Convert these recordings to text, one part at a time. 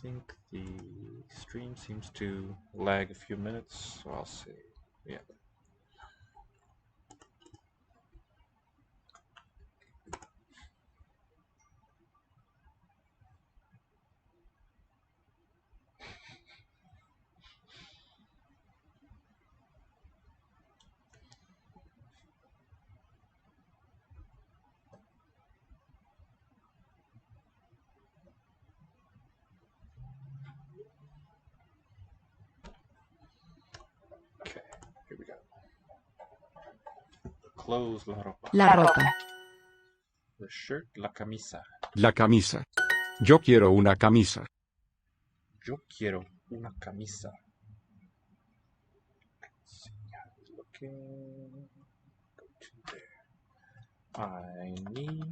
think the stream seems to lag a few minutes, so I'll see. Yeah. Okay, here we go. Clothes, la ropa. La ropa. The shirt, la camisa. La camisa. Yo quiero una camisa. Yo quiero una camisa. Let's see how it's looking. Go to there. I need.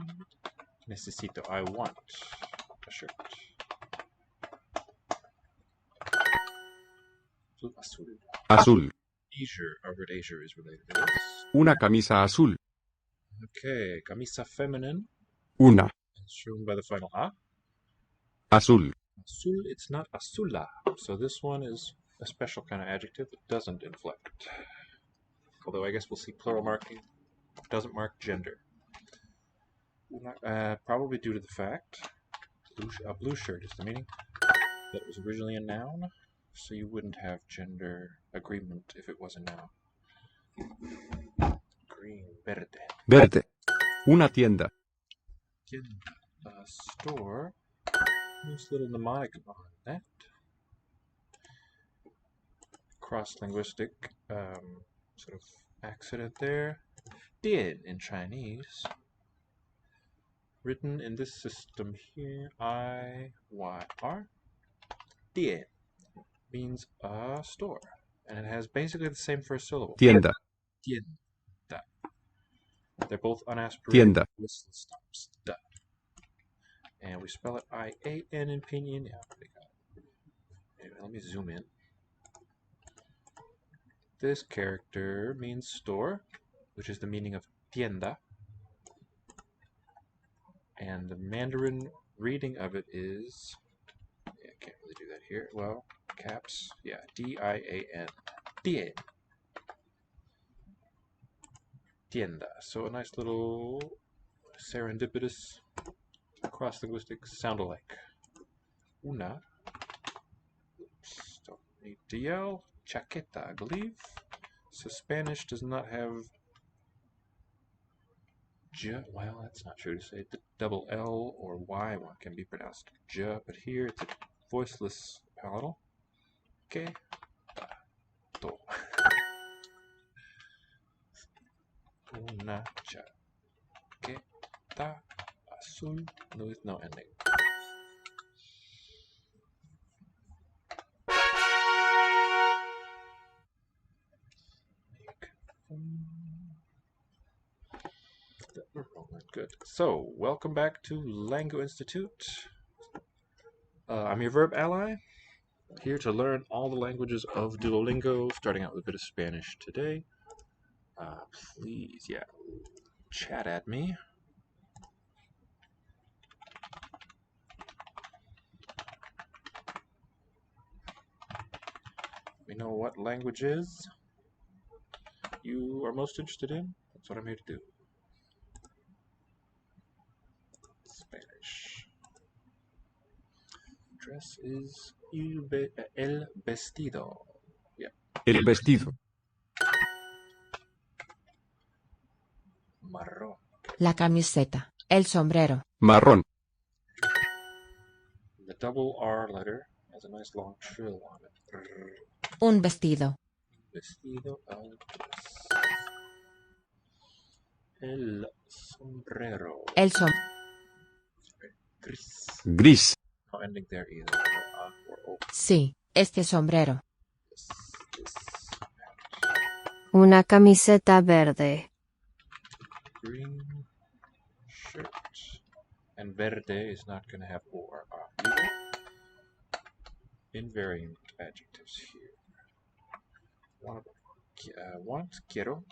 Necesito. I want a shirt. Azul. Azul. Azure. Our word Azure is related to this. Una camisa azul. Okay, camisa feminine. Una. It's shown by the final A. Azul. Azul, it's not azula. So this one is a special kind of adjective that doesn't inflect. Although I guess we'll see plural marking. Doesn't mark gender. Probably due to the fact a blue shirt is the meaning that it was originally a noun, so you wouldn't have gender agreement if it was a noun. Green, verde. Verde. Una tienda. A store. Nice little mnemonic on that. Cross-linguistic sort of accident there. Did in Chinese. Written in this system here, I-Y-R. Did means a store. And it has basically the same first syllable. Tienda. Tienda. They're both unaspirated Tienda. whistle stops. Da. And we spell it I-A-N in pinyin. Yeah, anyway, let me zoom in. This character means store, which is the meaning of tienda. And the Mandarin reading of it is, yeah, I can't really do that here. Well, caps, yeah, D-I-A-N. Dien. Tienda. So a nice little serendipitous cross-linguistic sound alike. Una. Oops, don't need to yell. Chaqueta, I believe. So Spanish does not have J. Well, that's not true to say. The double L or Y one can be pronounced J, but here it's a voiceless palatal. Okay. To. Una chaqueta azul with no ending. Good. So, welcome back to Lango Institute. I'm your verb ally, here to learn all the languages of Duolingo, starting out with a bit of Spanish today. Please, yeah, chat at me. Let me know what languages you are most interested in. That's what I'm here to do. Spanish. Dress is el vestido. Yeah. El vestido. Marrón. La camiseta. El sombrero. Marrón. The double R letter has a nice long trill on it. Un vestido. Vestido al dress. El sombrero. El sombrero. Gris. Gris. No ending there either. No A or O. Sí, este sombrero. This is Una camiseta verde. green shirt. And verde is not going to have O or A either. Invariant adjectives here. Want, quiero.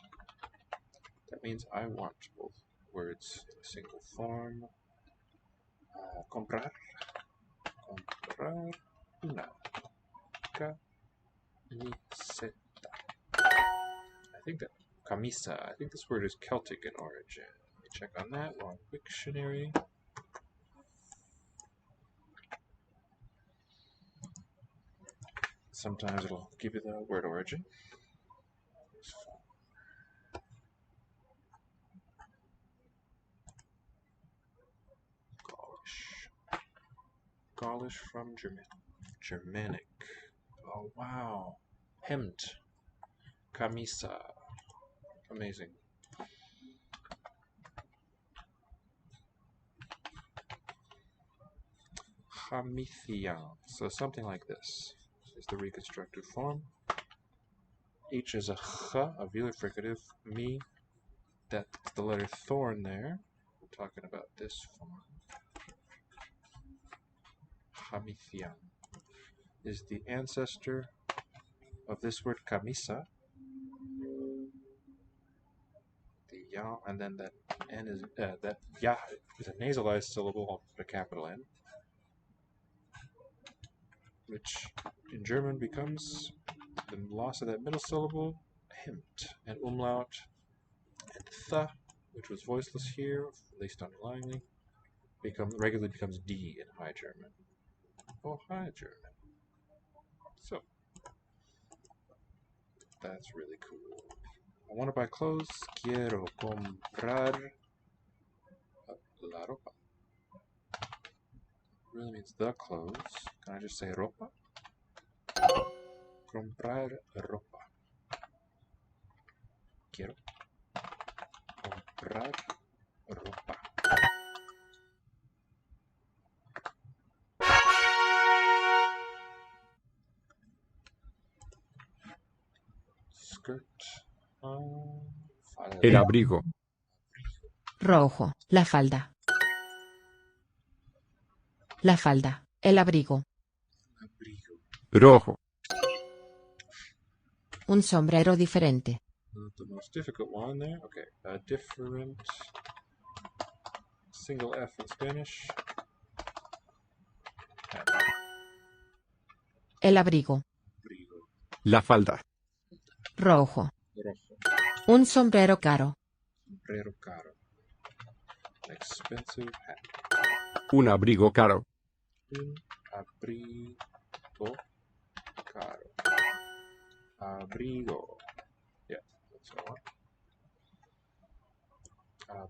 That means I want, both words in a single form. Comprar. Comprar. think that camisa, I think this word is Celtic in origin. Let me check on that. Wrong dictionary. Sometimes it'll give you the word origin. Gaulish. Gaulish from Germanic. Oh wow. Hemd. Camisa. Amazing. Hamithian. So something like this is the reconstructed form. H is a ch, a velar fricative. Mi, that's the letter thorn there. We're talking about this form. Hamithian is the ancestor of this word camisa. The ya, and then that n is that ya is a nasalized syllable. I'll put a capital N, which in German becomes the loss of that middle syllable, hemd, and umlaut, and th, which was voiceless here, at least underlyingly, regularly becomes d in High German. Oh, High German. So that's really cool. I want to buy clothes. Quiero comprar la ropa. Really means the clothes. Can I just say ropa? Comprar ropa. Quiero comprar ropa. Skirt. Falda. El abrigo. Rojo. La falda. La falda. El abrigo. Abrigo. Rojo. Un sombrero diferente. Not the most difficult one there. Okay. A different single F in Spanish. El abrigo. Abrigo. La falda. Rojo. Rojo. Un sombrero caro. Sombrero caro. Expensive hat. Un abrigo caro. Un abrigo caro. Abrigo. Yeah, that's what I want.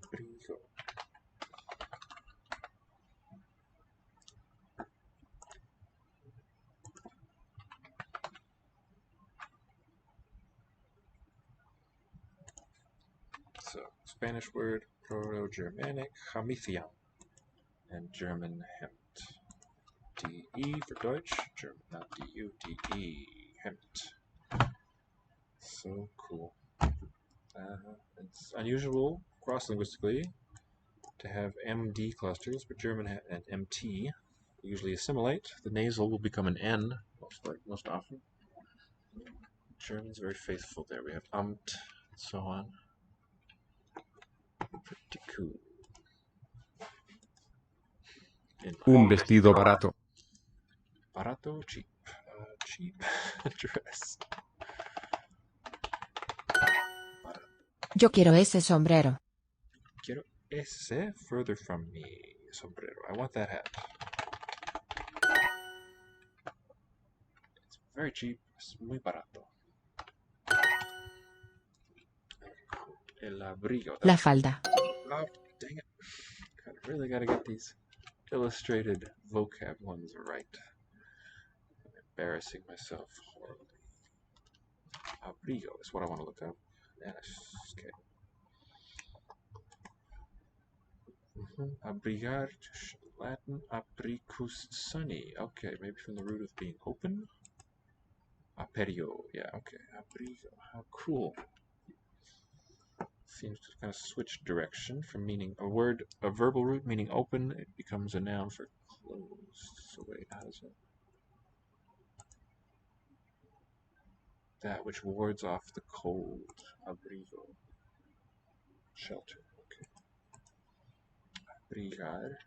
Abrigo. So, Spanish word, Proto-Germanic, Hamithian, and German Hemd. D-E for Deutsch, German, not D-U, D-E, Hemd. So cool. It's unusual, cross-linguistically, to have MD clusters, but German and MT usually assimilate. The nasal will become an N, most often. German's very faithful there. We have and so on. Pretty cool. Un vestido barato. Barato, cheap. Cheap dress. Yo quiero ese sombrero. Quiero ese further from me sombrero. I want that hat. It's very cheap. Es muy barato. El abrigo. La falda. Oh, dang it. I really gotta get these illustrated vocab ones right. I'm embarrassing myself horribly. Abrigo is what I want to look up. Okay. Abrigar, Latin, abricus sunny. Okay, maybe from the root of being open. Aperio, yeah, okay. Abrigo, how cool. Seems to kind of switch direction from meaning a verbal root meaning open, it becomes a noun for closed. So wait, how does it? That which wards off the cold. Abrigo. Shelter, okay. Abrigar.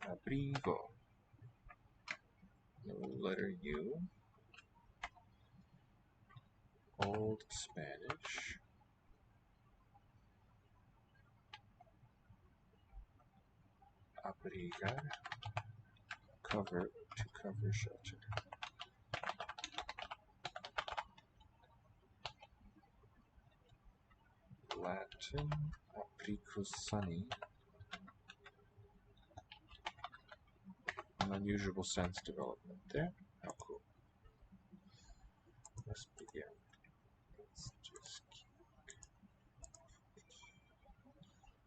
Abrigo. letter U. Old Spanish. Abrigar. Cover, to cover, shelter. Latin. Apricusani. An unusual sense development there. How cool. Let's begin. Let's just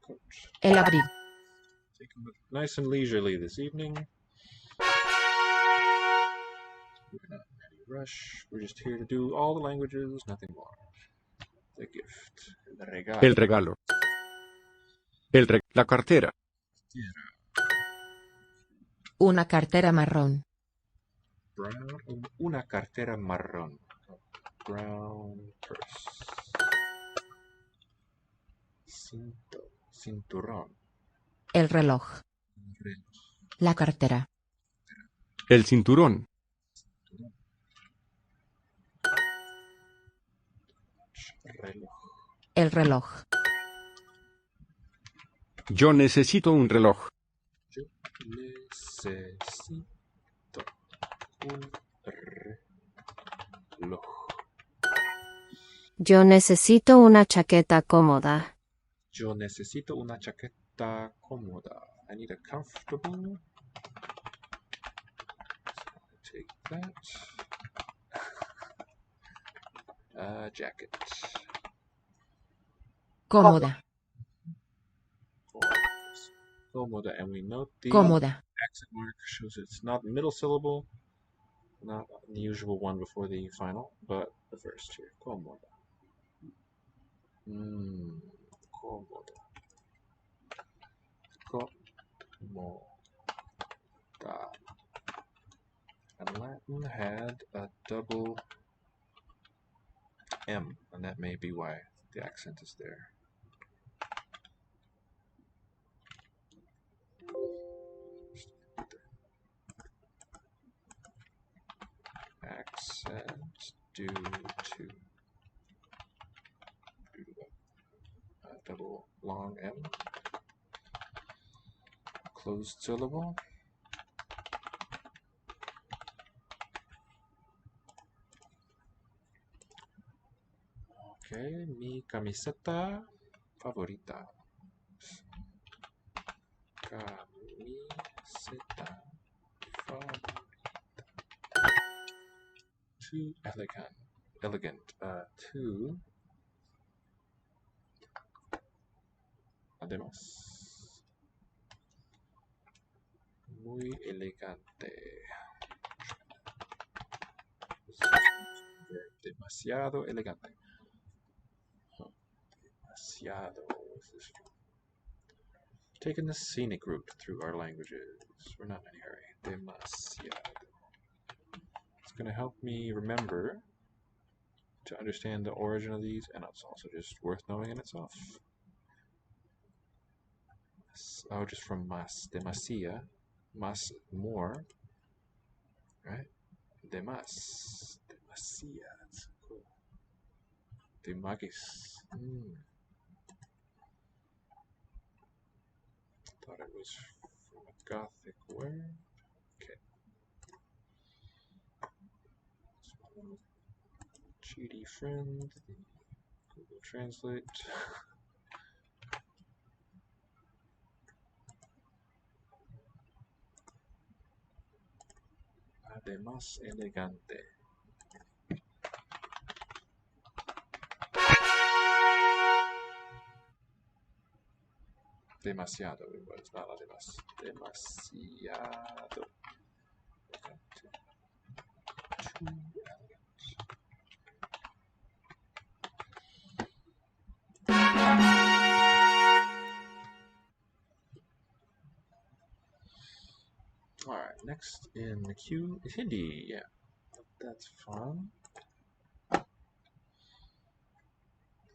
coach. El abrigo. Taking it nice and leisurely this evening. We're not in any rush. We're just here to do all the languages, nothing more. The gift. El regalo. El regalo. La cartera. Una cartera marrón. Brown. Una cartera marrón. Brown purse. Cinturón. El reloj. La cartera. El cinturón. Reloj. El reloj. Yo necesito un reloj. Yo necesito un reloj. Yo necesito una chaqueta cómoda. Yo necesito una chaqueta cómoda. I need a comfortable. Take that. Jacket. Cómoda. Cómoda, and we note the Cómoda. accent mark shows it's not the middle syllable, not the usual one before the final, but the first here. Cómoda. Cómoda. Cómoda. And Latin had a double M, and that may be why the accent is there. Accent due to double long M. Closed syllable. Okay, mi camiseta favorita. Camiseta favorita. Too elegant. Too. Además. Muy elegante. Demasiado elegante. Demasiado. Taking the scenic route through our languages. We're not in any hurry. Demasiado. It's going to help me remember to understand the origin of these, and it's also just worth knowing in itself. Oh, just from mas, demasia, mas, more, right? Demas, demasia, that's cool. Demagis. Thought it was from a Gothic word. Okay. GD friend, Google Translate. Además elegante. Demasiado, it was not además. Demasiado. Too elegant. Alright, next in the queue is Hindi. Yeah, that's fun.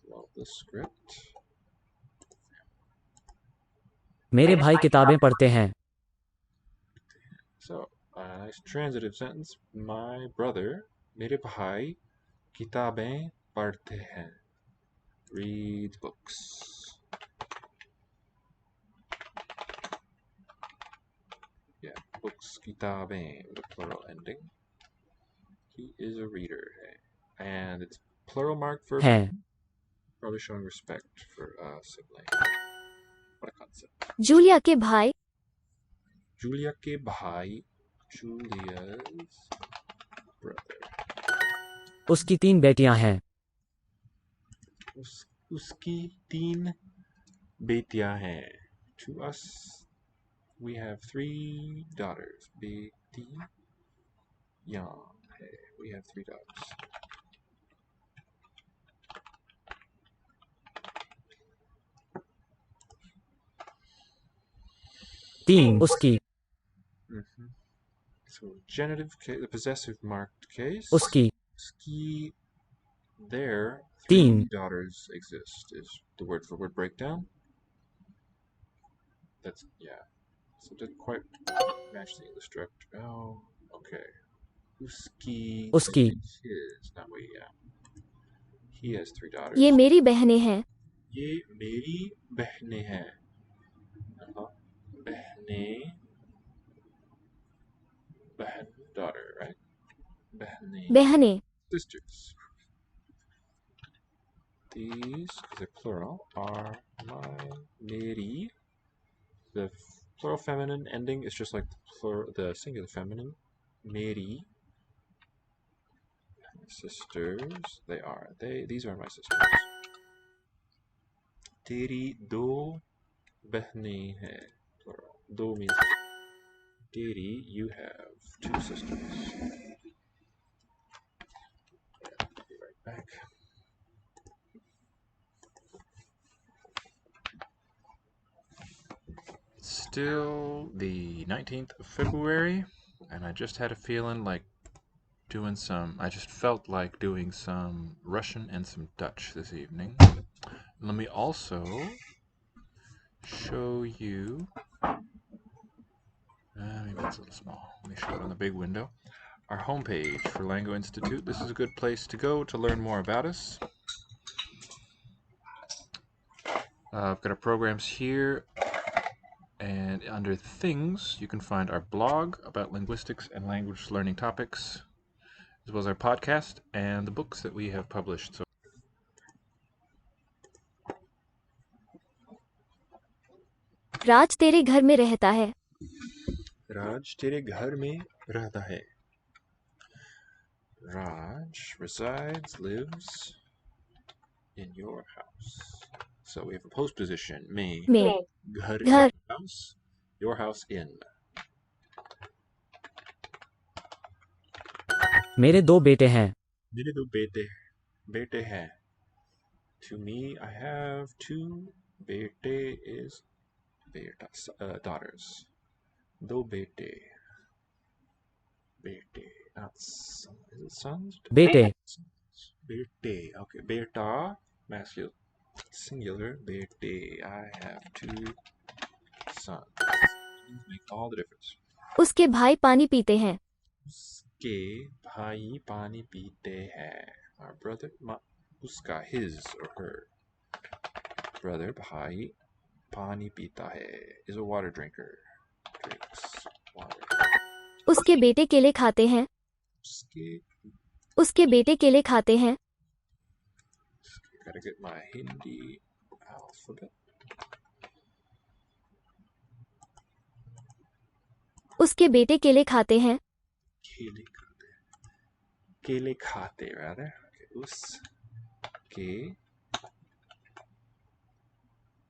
Love the script. मेरे भाई किताबें पढ़ते हैं. So, nice transitive sentence. My brother, मेरे भाई किताबें पढ़ते हैं. Reads books. Yeah, books, किताबें with a plural ending. He is a reader. And it's plural mark for है probably showing respect for a sibling. What a concept. Julia के भाई Julia के भाई, Julia's brother. उसकी 3 बेटियां हैं उसकी 3 बेटियां हैं. To us, we have 3 daughters. बेटियां हैं. We have 3 daughters. उसकी So genitive case, the possessive marked case. उसकी Ski. There, 3 3 daughters exist. Is the word for word breakdown. That's yeah. So it didn't quite match the English structure. Oh, okay. Uski. उसकी His, not we. Yeah. He has 3 daughters. ये मेरी बहनें हैं ये मेरी बहनें हैं. बहनें. बहन, daughter, right? बहनें Sisters. These, because they're plural, are my मेरी. The plural feminine ending is just like the singular feminine. मेरी sisters. These are my sisters. तेरी 2 बहनें हैं. Plural. 2 means तेरी, you have 2 sisters. Be right back. Still the 19th of February, and I just had a feeling like I just felt like doing some Russian and some Dutch this evening. Let me also show you, maybe that's a little small. Let me show it on the big window. Our homepage for Lango Institute. This is a good place to go to learn more about us. I've got our programs here, and under things you can find our blog about linguistics and language learning topics, as well as our podcast and the books that we have published. So राज तेरे घर में रहता है Raj तेरे घर में रहता है. Raj resides, lives in your house. So we have a postposition. में में घर, घर house, your house in. मेरे 2 बेटे हैं मेरे 2 बेटे हैं. To me, I have 2. Bete is daughters. 2 bete. Not son. Is it sons? बेटे Bete. Okay. Beta, masculine. Singular. Bete. I have 2 sons. These make all the difference. उसके भाई पानी पीते हैं उसके भाई पानी पीते हैं. Our brother, उसका, his or her brother, भाई पानी पीता है, is a water drinker. Drinks water. उसके बेटे केले खाते हैं उसके बेटे केले खाते हैं Gotta get my Hindi alphabet. उसके बेटे केले खाते हैं केले खाते rather. Okay. उसके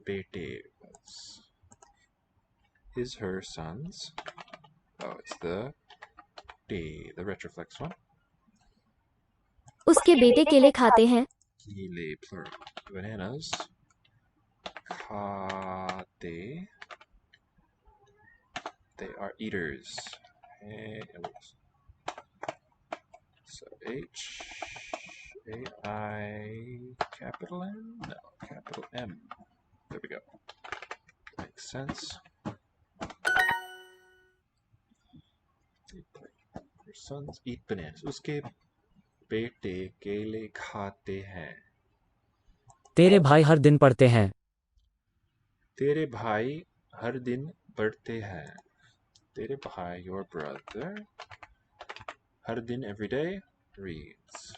बेटे was his, her, sons. Oh, it's the day, the retroflex one. उसके बेटे केले खाते हैं Keele, plural. Bananas. Kate. They are eaters. So H A I capital M? No, capital M. There we go. Makes sense. sons eat bananas. उसके बेटे केले खाते हैं. तेरे भाई हर दिन पढ़ते हैं. तेरे भाई हर दिन पढ़ते हैं. तेरे भाई, your brother, हर दिन every day reads.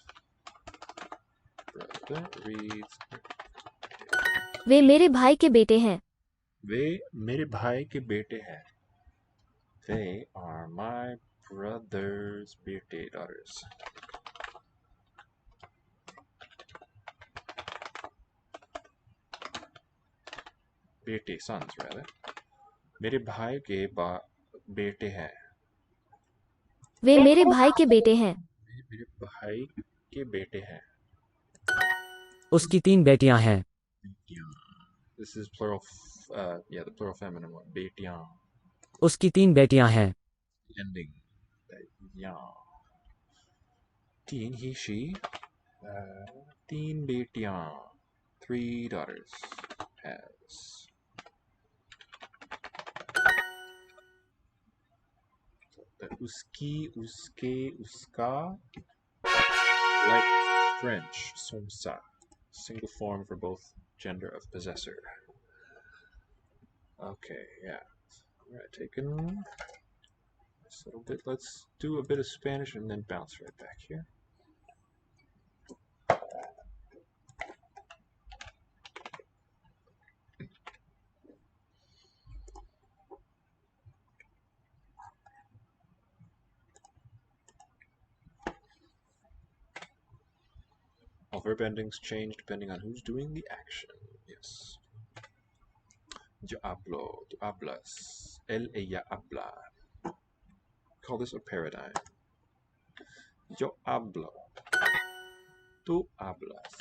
Brother reads. वे मेरे भाई के बेटे हैं. वे मेरे भाई के बेटे हैं. They are my brother's बेटे, daughters. बेटे, sons rather. मेरे भाई के बेटे हैं. वे मेरे भाई के बेटे हैं. मेरे भाई के बेटे हैं. उसकी 3 बेटियां हैं. This is plural, yeah, the plural feminine one. बेटियां. उसकी 3 बेटियां हैं. Ending. Yeah. Teen, he, she. तीन बेटियां. 3 daughters. Has. उसकी, उसके, उसका. Like French, son sa. Single form for both gender of possessor. Okay, yeah. Alright, taken this little bit. Let's do a bit of Spanish and then bounce right back here. All verb endings change depending on who's doing the action. Yes. Yo hablo, tú hablas, él, ella habla. Call this a paradigm. Yo hablo, tú hablas.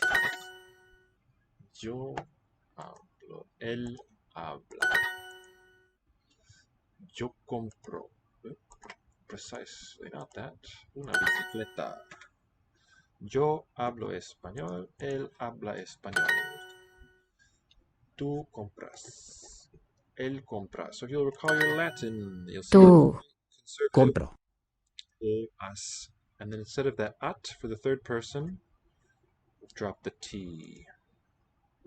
Yo hablo, él habla. Yo compro. Precisely not that. Una bicicleta. Yo hablo español, él habla español. Tú compras. Él compra. So if you'll recall your Latin, you'll see Tú. conservative Compro. o as. And then instead of that at for the third person, drop the T.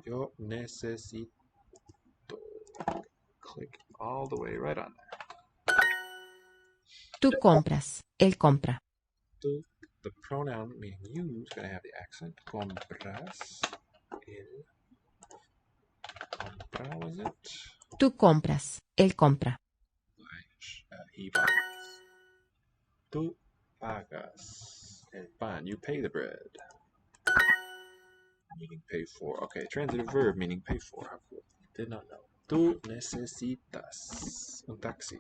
Yo necesito. Click all the way right on there. Tú compras. Él compra. Tú, the pronoun meaning you is going to have the accent. Compras. El compra, was it? Tú compras. Él compra. He pagas. Tú pagas el pan. You pay the bread. Meaning pay for. Okay, transitive verb meaning pay for. How cool. Did not know. Tú necesitas un taxi.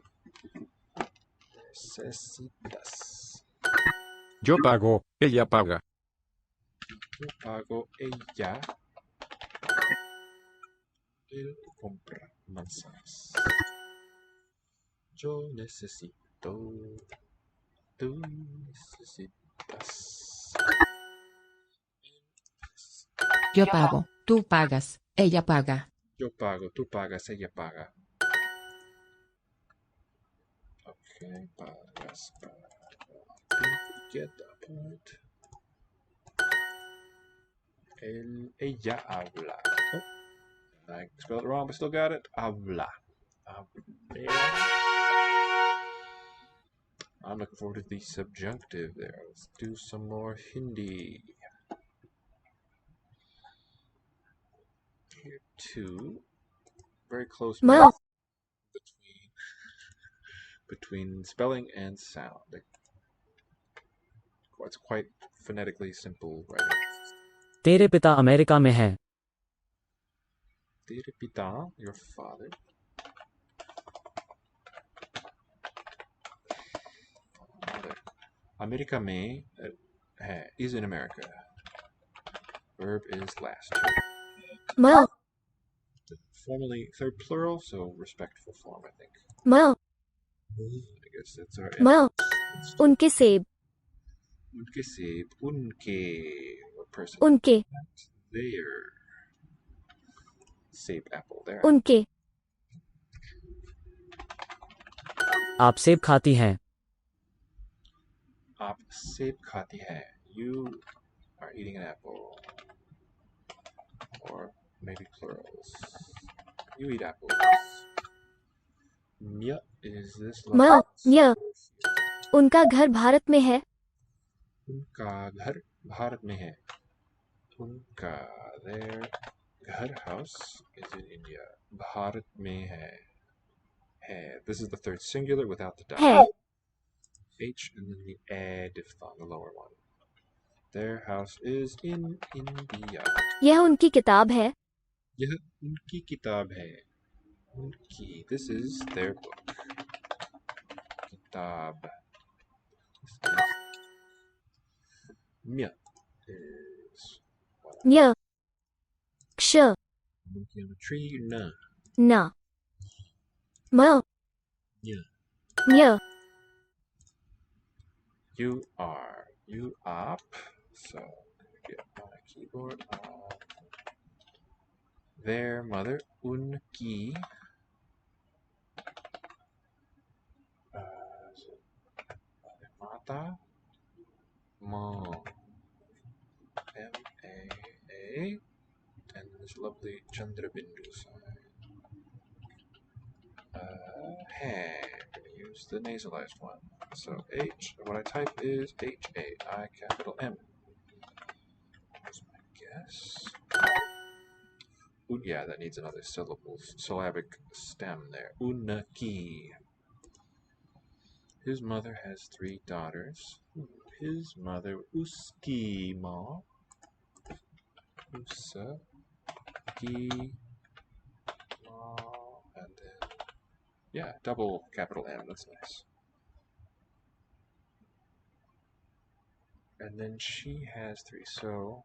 Necesitas. Yo pago, ella paga. Yo pago, ella. Él compra manzanas. Yo necesito. Tú necesitas. Yo pago. Tú pagas. Ella paga. Yo pago, tú pagas, ella paga. Okay, pagas, paga. Didn't get that point. Ella habla. Oh, I spelled it wrong, but still got it. Habla. I'm looking forward to the subjunctive there. Let's do some more Hindi. Here too. Very close Ma. match between spelling and sound. It's quite phonetically simple writing. तेरे पिता America में हैं. Tere pita, your father. America में है, is in America. Verb is last. Ma. Formally third plural, so respectful form, I think. Ma. I guess that's our Ma. उनके सेब. Unke seb, unke, what person? उनके. Their seb apple there. उनके. आप सेब खाती हैं. आप सेब खाती है. You are eating an apple. Or maybe plurals. You eat apples. Mya is this म lovely. य उनका घर भारत में है. उनका घर भारत में है. उनका their घर house is in India. Bharat में है. This is the third singular without the है. dot. H and then the a diphthong, the lower one. Their house is in India. यह उनकी किताब है. यह उनकी किताब है. Unki. This is their book. Kitab. Mya is य क्ष monkey on a tree. Na. न म Nya. य You are. You up. So get my keyboard. Their mother. Unki. Mata. Mom. M-A-A. And this lovely Chandra Bindu sign. Hand. I'm going to use the nasalized one. So H, what I type is H-A-I capital M. That's my guess. Ooh, yeah, that needs another syllabic stem there. Unaki. His mother has 3 daughters. His mother, Uski Ma. Usaki Ma. And then, yeah, double capital M. That's nice. And then she has 3. So,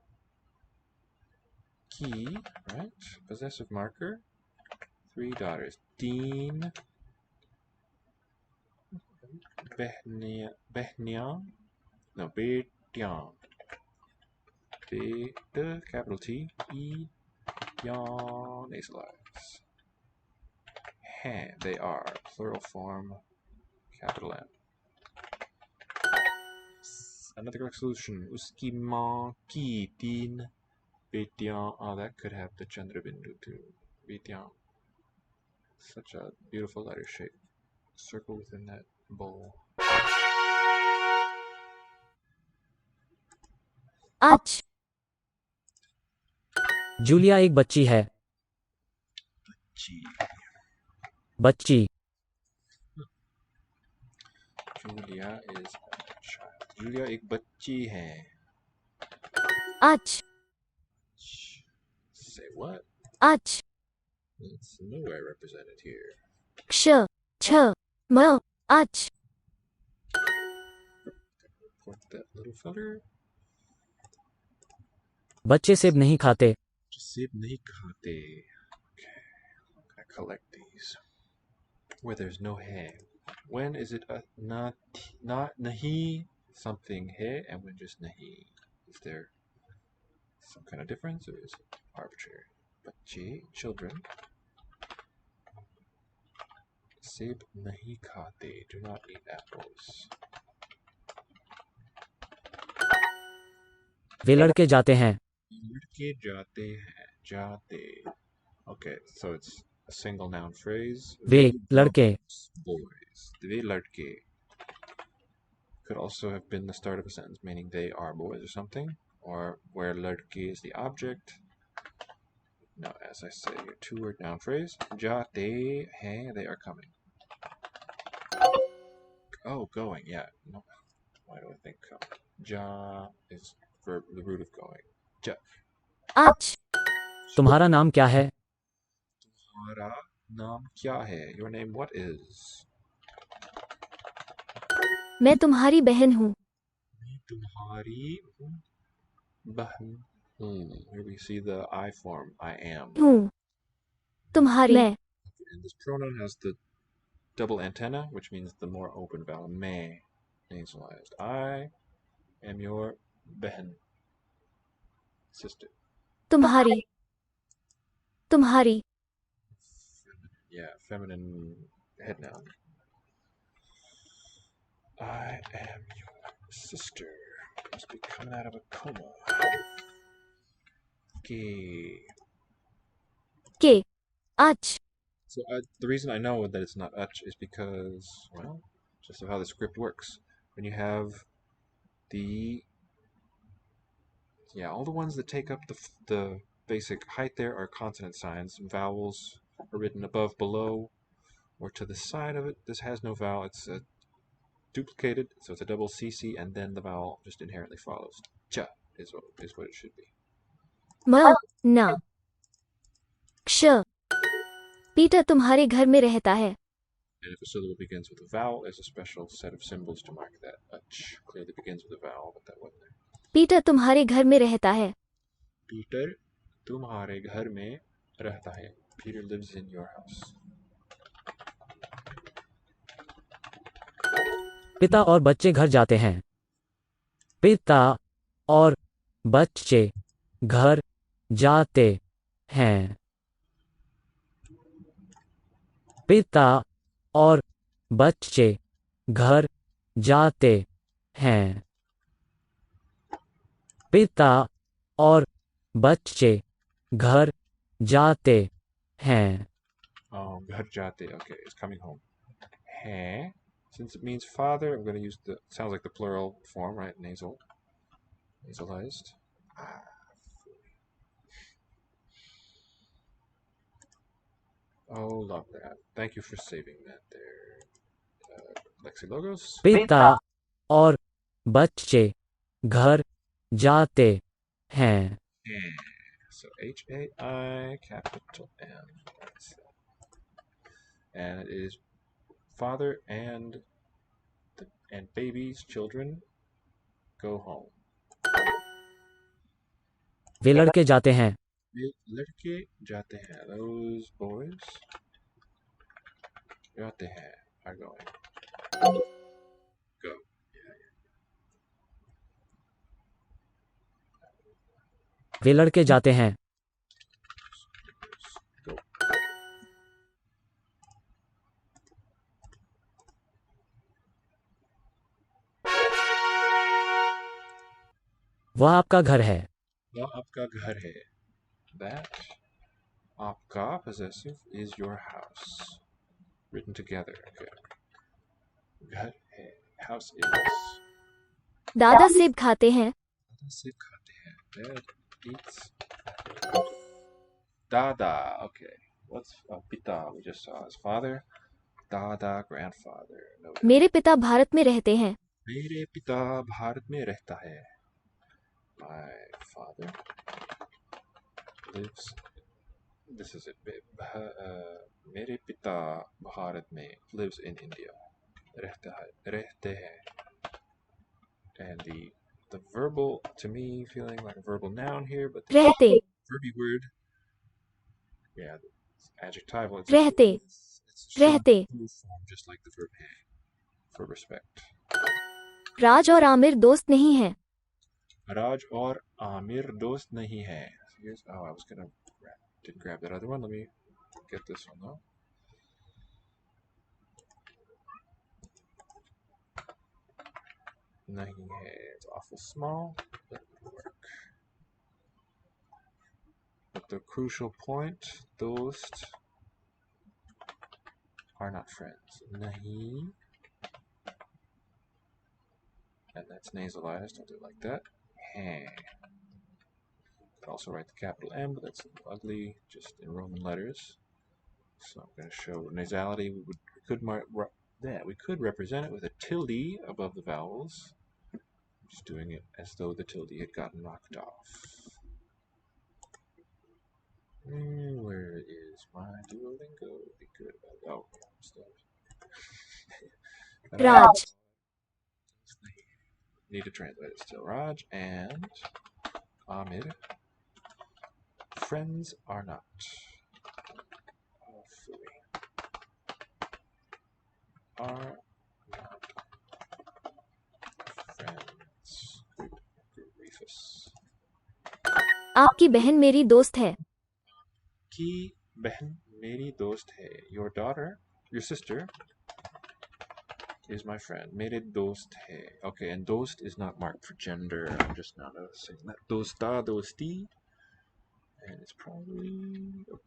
Ki, right? Possessive marker. 3 daughters. Dean. Behnian. No, Betian. The capital T. E. Yan. Nasalize. Han. They are. Plural form. Capital M. Another correct solution. Uski ma ki din Betian. Oh, that could have the Chandra Bindu too. Betian. Such a beautiful letter shape. Circle within that bowl. आज Julia एक बच्ची है. G. बच्ची. Julia is a child. Julia एक बच्ची है. आज Say what? आज It's nowhere represented here. क्ष छ म आज Point that little feather. बच्चे सेब नहीं खाते. सेब नहीं खाते. Okay, I'm gonna collect these. Where there's no hay. When is it a not nahi something hai, and when just nahi? Is there some kind of difference, or is it arbitrary? Bachche, children. Seb nahi khate, do not eat apples. वे लड़के जाते हैं. लड़के जाते हैं, जाते. Okay, so it's a single noun phrase. वे लड़के. Boys. Ve ladke could also have been the start of a sentence, meaning they are boys or something, or where ladke is the object. Now, as I say, a 2-word noun phrase. Jate hain, they are coming. Oh, going, yeah. No. Why do I think coming? Ja is verb, the root of going. Ja. आज तुम्हारा नाम क्या है? Tumhara naam kya hai? Your name what is? मैं तुम्हारी बहन हूँ. Tumhari bahan. Here we see the I form. I am. हूँ तुम्हारी मैं And this pronoun has the double antenna, which means the more open vowel. Me, nasalized. I am your behen, sister. तुम्हारी तुम्हारी Yeah, feminine head noun. I am your Sister must be coming out of a coma. Okay. के आज So the reason I know that it's not ach is because, well, just of how the script works. When you have all the ones that take up the basic height there are consonant signs. Vowels are written above, below, or to the side of it. This has no vowel. It's duplicated, so it's a double CC, and then the vowel just inherently follows. Cha is what it should be. म न क्ष Peter तुम्हारे घर में रहता है. And if a syllable begins with a vowel, there's a special set of symbols to mark that. Ach clearly begins with a vowel, but that wasn't there. Peter तुम्हारे घर में रहता है. Peter तुम्हारे घर में रहता है. Peter lives in your house. पिता और बच्चे घर जाते हैं. पिता और बच्चे घर जाते हैं. पिता और बच्चे घर जाते हैं. पिता और बच्चे घर जाते हैं. Oh, घर जाते. Okay, it's coming home. Hai. Since it means father, I'm going to use sounds like the plural form, right? Nasalized. Oh, love that. Thank you for saving that there, Lexilogos. पिता और बच्चे घर जाते हैं. So Hai, capital M. And it is father and babies, children, go home. वे लड़के जाते हैं. लड़के जाते हैं. Those boys जाते हैं are going. Go. वे लड़के जाते हैं. Go. वह आपका घर है. वह आपका घर है. That आपका possessive is your house. Written together. Okay. घर है. House is. दादा सेब खाते हैं. सेब खाते हैं. Dad eats. Dada. Okay. What's pita? We just saw his father. Dada, grandfather. No. मेरे पिता भारत में रहते हैं. मेरे पिता भारत में रहता है. My father lives. This is it, babe. मेरे पिता भारत में lives in India. रहते हैं. And the verbal, to me, feeling like a verbal noun here, but the रहते verby word, yeah, it's adjectival. It's रहते it's रहते. true form, just like the verb है, for respect. राज और आमिर दोस्त नहीं हैं. Raj और आमिर दोस्त नहीं है. I was gonna didn't grab that other one. Let me get this one though. नहीं है. It's awful small. That would work. But the crucial point, dost are not friends. Nahi. And that's nasalized. I'll do it like that. Hai. Could also write the capital M, but that's ugly, just in Roman letters. So I'm going to show nasality. We could represent it with a tilde above the vowels. Just doing it as though the tilde had gotten knocked off. Where is my Duolingo? Be good about it. Oh, stuff. Raj Need to translate it still. Raj and Amir. Friends are not. Oh, phooey. Are not friends. Good griefus. आपकी बहन मेरी दोस्त है. की बहन मेरी दोस्त है. Your daughter, your sister, is my friend. मेरे दोस्त है. Okay, and dost is not marked for gender. I'm just now noticing that. Dosta, dosti. And it's probably a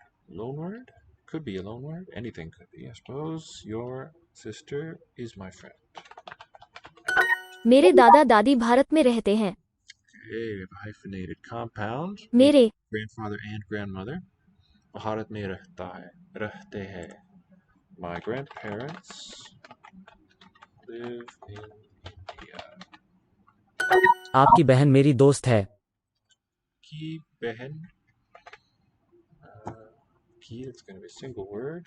loan word. Could be a loan word. Anything could be, I suppose. Your sister is my friend. मेरे दादा दादी भारत में रहते हैं. Okay, we have a hyphenated compound. मेरे Grandfather and grandmother. Bharat में रहते हैं. My grandparents live in India. आपकी बहन मेरी दोस्त है. की बहन. Ki, it's going to be a single word.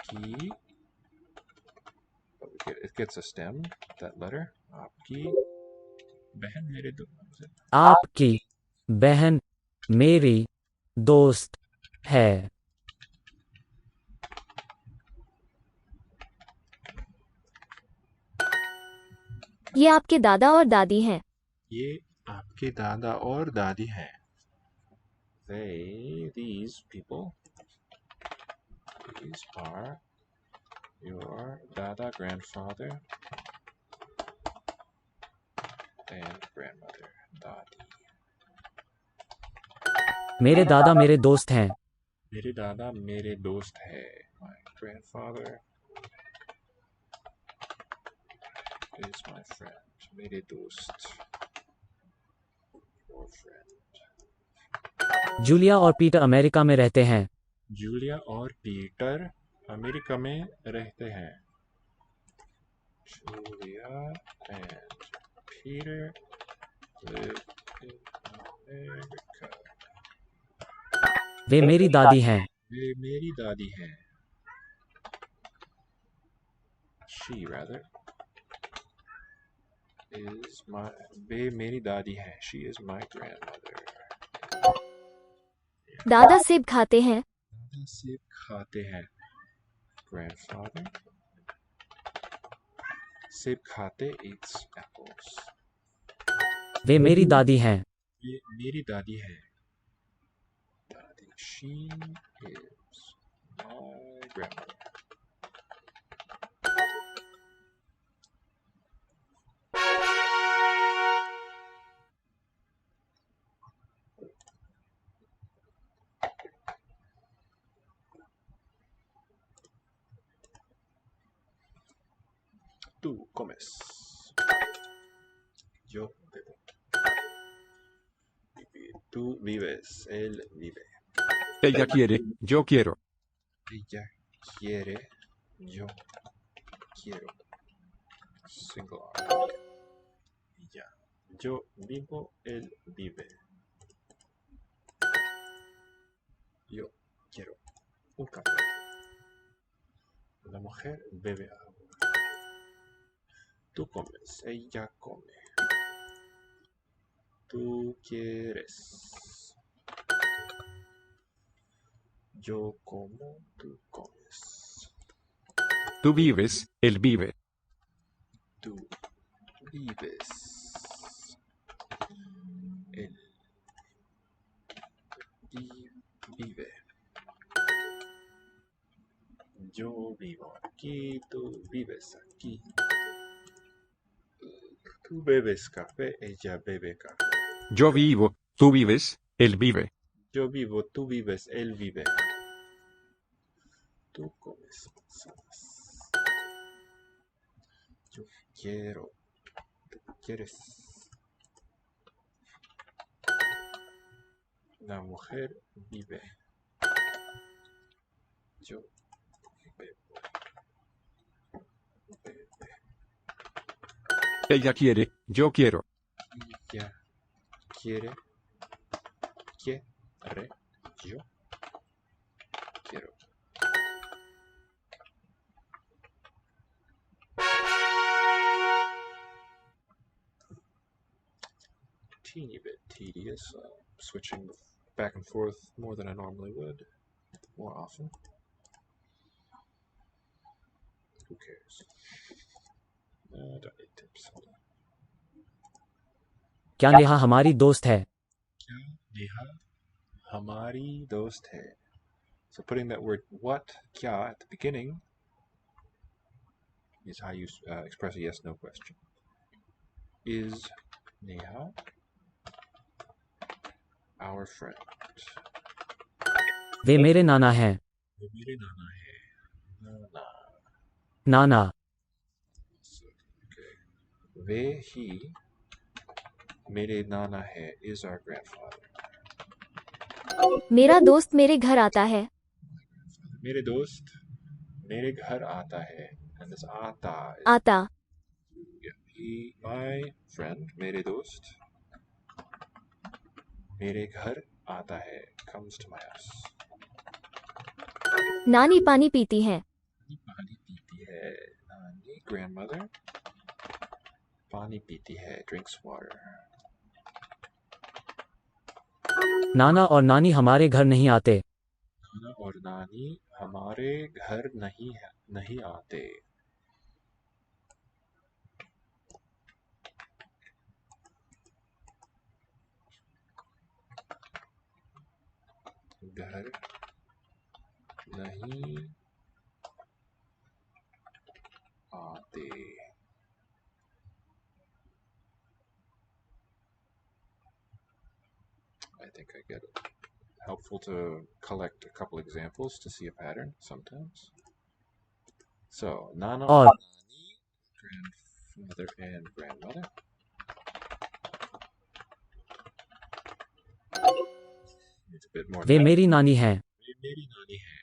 Ki. But it gets a stem, that letter. Aapki बहन मेरे दोस्त. आपकी बहन मेरी दोस्त है. ये आपके दादा और दादी हैं. ये आपके दादा और दादी हैं. These people, these are your dada, grandfather, and grandmother, dadi. मेरे दादा मेरे दोस्त हैं. मेरे दादा मेरे दोस्त है. My grandfather is my friend. मेरे दोस्त. Your friend. जूलिया और पीटर अमेरिका में रहते हैं. जूलिया और पीटर अमेरिका में रहते हैं. Julia and Peter live in America. वे मेरी दादी हैं. वे मेरी दादी हैं. She rather is my. वे मेरी दादी हैं. She is my grandmother. दादा सेब खाते हैं. दादा सेब खाते हैं. Grandfather. सेब खाते eats apples. वे मेरी दादी हैं. ये मेरी दादी है. दादी. She is my grandmother. Tú comes. Yo bebo. Tú vives. Él vive. Ella quiere, yo quiero. Ella quiere. Yo quiero. Singular. Ella. Yo vivo. Él vive. Yo quiero un café. La mujer bebe agua. Tú comes. Ella come. Tú quieres. Yo como. Tú comes. Tú vives, él vive. Tú vives. Él vive. Yo vivo aquí, tú vives aquí. Tú bebes café, ella bebe café. Yo vivo, tú vives, él vive. Yo vivo, tú vives, él vive. Tú comes manzanas. Yo quiero. Tú quieres. La mujer vive. Yo bebo. Bebe. Ella quiere, yo quiero. Ella quiere. Quiere. Yo quiero. Teeny bit tedious, switching back and forth more than I normally would, more often. Who cares? Don't need tips. Hold on. क्या नेहा हमारी दोस्त है? क्या नेहा हमारी दोस्त है? So putting that word what, kya, at the beginning is how you express a yes/no question. Is Neha our friend? वे मेरे नाना हैं। वो मेरे नाना है। नाना. नाना। Okay. वे ही मेरे नाना है is our grandfather. मेरा दोस्त मेरे घर आता है। मेरे दोस्त मेरे घर आता है. And this आता is आता। my friend, मेरे दोस्त मेरे घर आता है, comes to my house. नानी पानी पीती है। पानी पीती है. नानी grandmother पानी पीती है, drinks water. नाना और नानी हमारे घर नहीं आते। नाना और नानी हमारे घर नहीं आते. घर नहीं आते. I think I get it. Helpful to collect a couple examples to see a pattern sometimes. So, Nana, और Nani, grandfather and grandmother. It's a bit more. वे मेरी नानी हैं। मेरी नानी है.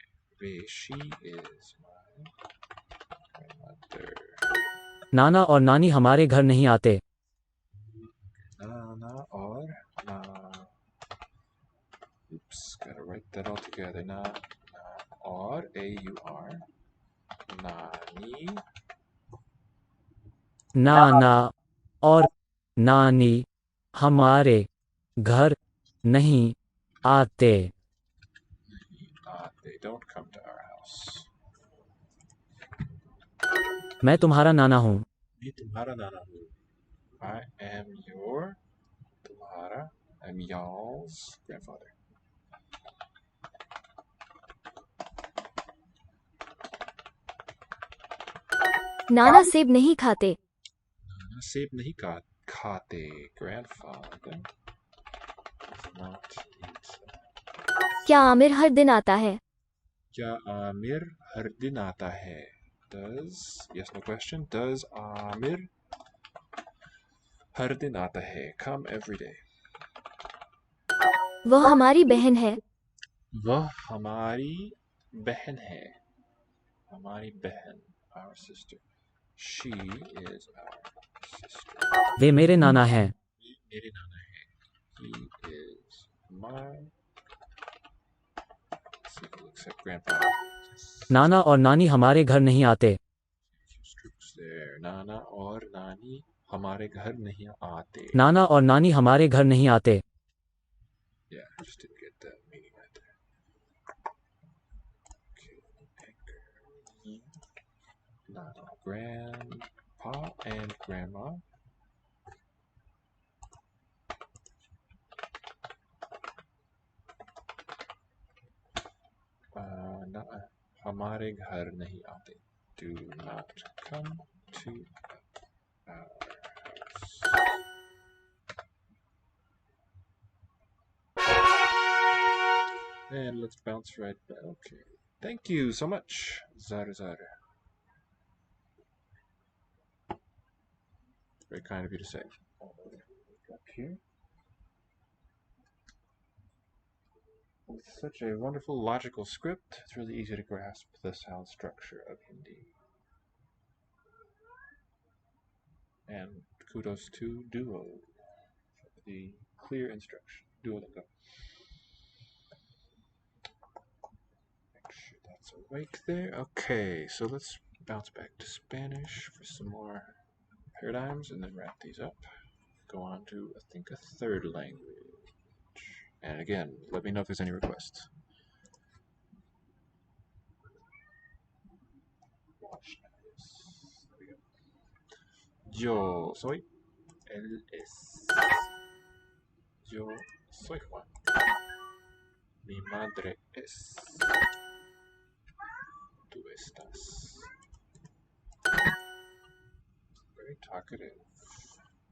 She is my grandmother. नाना और नानी हमारे घर नहीं आते। Nana or na. Oops, gotta write that all together. Na or AUR. Nani. नाना और नानी हमारे घर नहीं आते। They don't come to our house. मैं तुम्हारा नाना हूँ। मैं तुम्हारा नाना हूँ. I am your तुम्हारा. I'm y'all's grandfather. नाना सेब नहीं खाते। नाना सेब नहीं खाते. Grandfather does not eat. क्या आमिर हर दिन आता है? क्या आमिर हर दिन आता है? Does, yes no question, does Aamir हर दिन आता है, come every day. वह हमारी बहन है। वह हमारी बहन है. हमारी बहन, our sister. She is our sister. वे मेरे नाना हैं। मेरे नाना है. He is my. See if we'll accept grandpa. नाना और नानी हमारे घर नहीं आते। There. नाना और नानी हमारे घर नहीं आते. नाना और नानी हमारे घर नहीं आते। Yeah, I just didn't get that meaning right there. Okay, anchor. Nana, grandpa and grandma. हमारे घर नहीं आते. Do not come to our house. And let's bounce right back. Okay. Thank you so much, Zara. Very kind of you to say. Up here. With such a wonderful logical script, it's really easy to grasp the sound structure of Hindi. And kudos to Duo for the clear instruction. Duolingo. Make sure that's awake there. Okay, so let's bounce back to Spanish for some more paradigms and then wrap these up. Go on to, I think, a third language. And again, let me know if there's any requests. Watch this. There we go. Yo soy. Él es. Yo soy Juan. Mi madre es. Tú estás. talkative.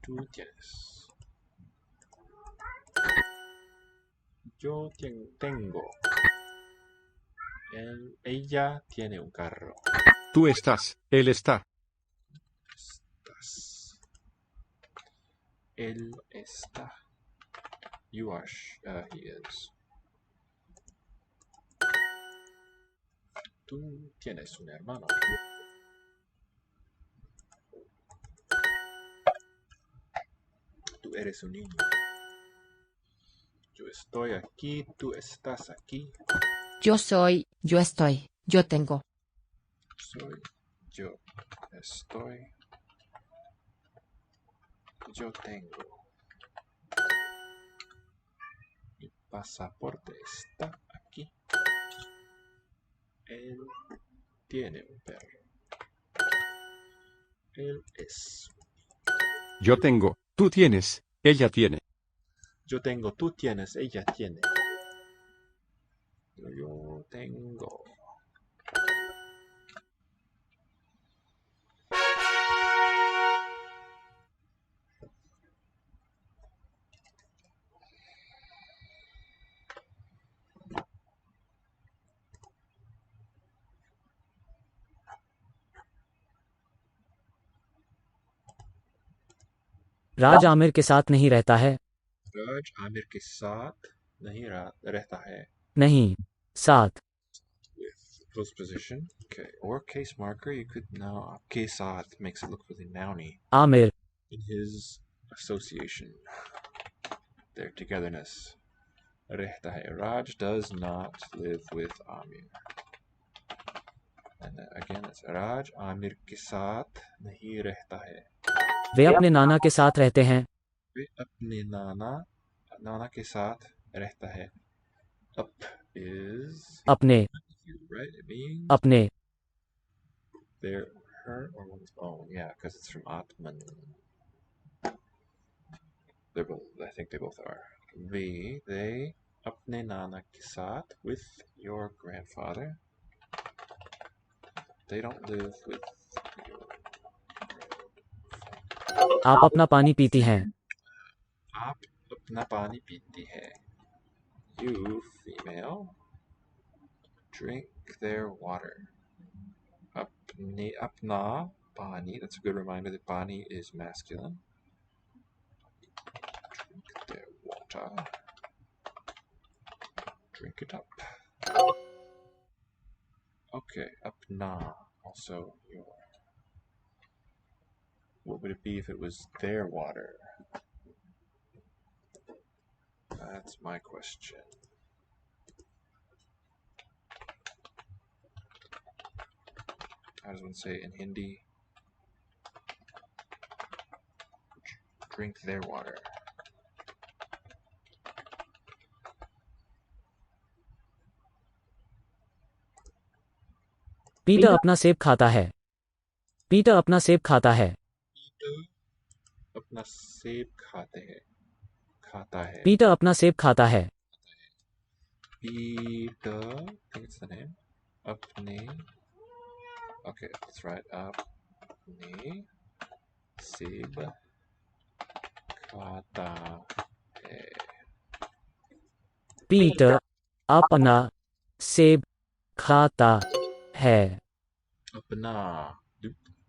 Tú tienes. Yo tengo. Ella tiene un carro. Tú estás, él está. Estás. Él está. You are. He is. Tú tienes un hermano. Tú eres un niño. Yo estoy aquí, tú estás aquí. Yo soy, yo estoy, yo tengo. Soy, yo estoy, yo tengo. Mi pasaporte está aquí. Él tiene un perro. Él es. Yo tengo, tú tienes, ella tiene. Yo tengo, tú tienes, ella tiene. Yo tengo. राज आमिर के साथ नहीं रहता है। राज आमिर के साथ नहीं रहता है. नहीं, साथ। With close position. Okay. Or case marker. You could now. के साथ makes it look really nouny. Aamir, In his association. Their togetherness. Rehta hai. Raj does not live with Amir. And again, it's Raj Amir ke saath nahi rehta hai. वे अपने नाना के साथ रहते हैं। वे अपने नाना के साथ रहता है. Up is अपने, right? It means अपने, their, her, or one's own. Yeah, because it's from Atman. They're both. I think they both are. They अपने नाना के साथ with your grandfather. They don't live with your. आप अपना पानी पीती हैं। आप अपना पानी पीती है. You, female, drink their water. Apna pani. That's a good reminder that pani is masculine. Drink their water. Drink it up. Okay, apna. Also your. What would it be if it was their water? That's my question. How does one say it in Hindi? Drink their water. Peter अपना सेब खाता है। Peter अपना सेब खाता है। Peter अपना सेब खाता है. पीटर अपना सेब खाता है। Peter, I think it's the name. अपने. Okay, that's right. अपने सेब खाता है. पीटर अपना सेब खाता है। अपना.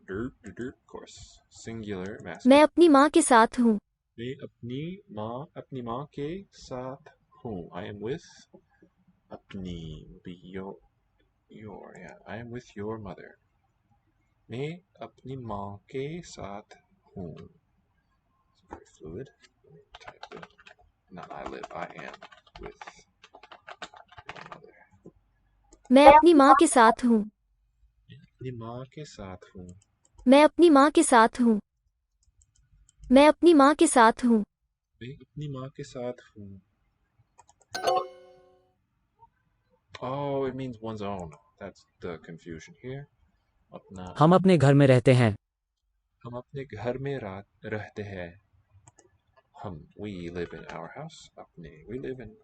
Of course. Singular, मैं masculine. अपनी माँ के साथ हूँ। मैं अपनी माँ के साथ हूँ. I am with अपनी. Be your, yeah. I am with your mother. मैं अपनी माँ के साथ हूँ. It's very fluid. Let me type it. Not I live. I am with your mother. मैं अपनी माँ के साथ हूँ। अपनी माँ के साथ हूँ. मैं अपनी माँ के साथ हूँ। मैं अपनी माँ के साथ हूँ। मैं अपनी माँ के साथ हूँ. Oh, it means one's own. That's the confusion here. अपना. हम अपने घर में रहते हैं। हम अपने घर में रहते हैं. We live in our house. अपने. We live in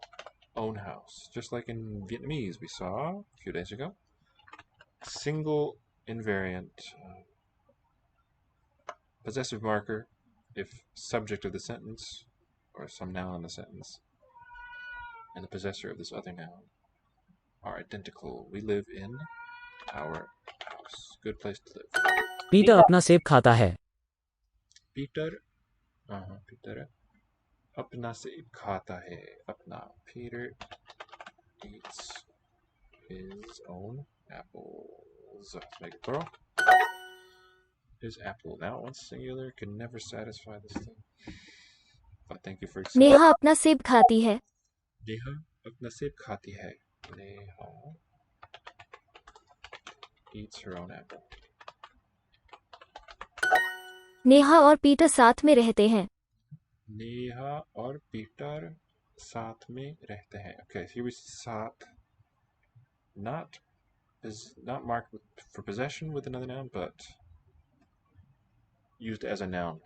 own house. Just like in Vietnamese we saw a few days ago. Single invariant possessive marker if subject of the sentence, or some noun in the sentence, and the possessor of this other noun are identical. We live in our house. Good place to live. Peter अपना सेब खाता है. Peter, Peter, अपना सेब खाता है. अपना. Peter eats his own apples. Let's make it plural. His apple. Now, one singular can never satisfy this thing. But thank you for accepting. Neha अपना सेब खाती है. नेहा अपना सेब खाती है. Neha eats her own apple. Neha और पीटर साथ में रहते हैं. नेहा और पीटर साथ में रहते हैं. Okay, here we see साथ. Not marked for possession with another noun, but used as a noun.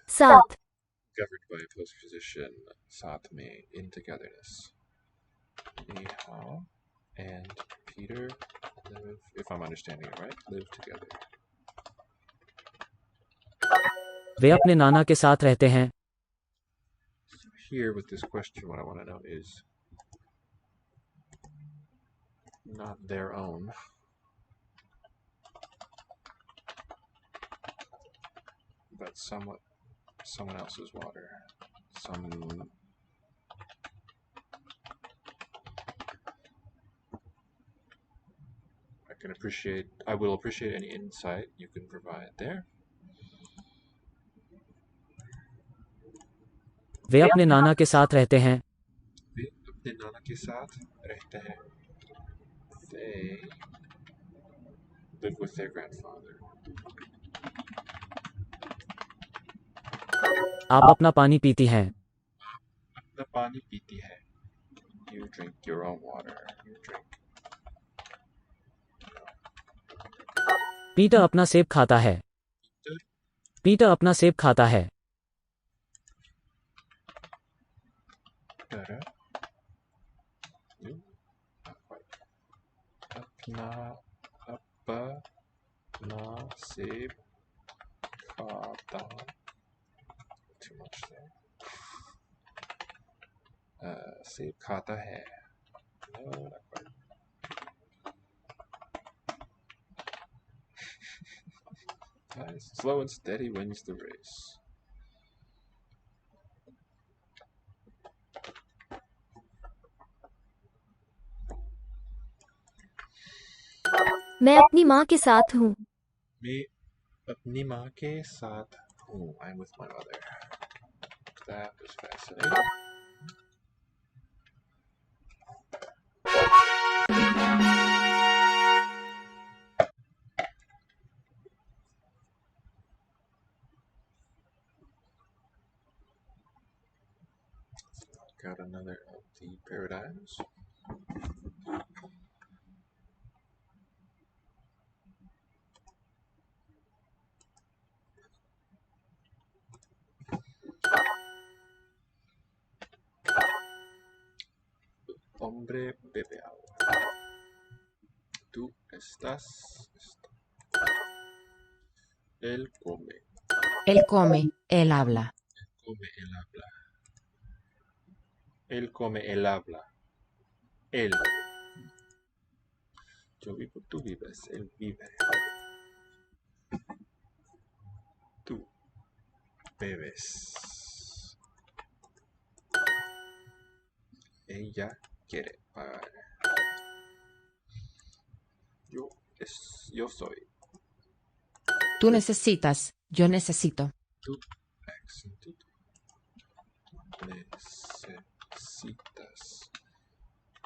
साथ. Governed by a postposition. साथ में, in togetherness. Neha and Peter live, if I'm understanding it right, live together. वे अपने नाना के साथ रहते हैं. Here with this question, what I want to know is not their own, but someone else's water. I will appreciate any insight you can provide there. वे अपने नाना के साथ रहते हैं. वे अपने नाना के साथ रहते हैं. They live with their grandfather. आप अपना पानी पीती हैं. अपना पानी पीती है. You drink your own water. You drink. Peter अपना सेब खाता है. पीटर अपना सेब खाता है. Peter. Not quite. अपना सेब खाता. Too much there. सेब खाता है. No, not quite. Nice. Slow and steady wins the race. मैं अपनी माँ के साथ हूँ. मैं अपनी माँ के साथ हूँ. I'm with my mother. That was fascinating. Got another of the paradigms. Hombre bebe agua. Tú estás. Él come. Él come, él habla. Come, él habla. Él come, él habla. Él. Yo vivo, tú vives, él vive. Tú bebes. Ella quiere pagar. Yo soy. Tú necesitas, yo necesito. Tú accent. Necesitas.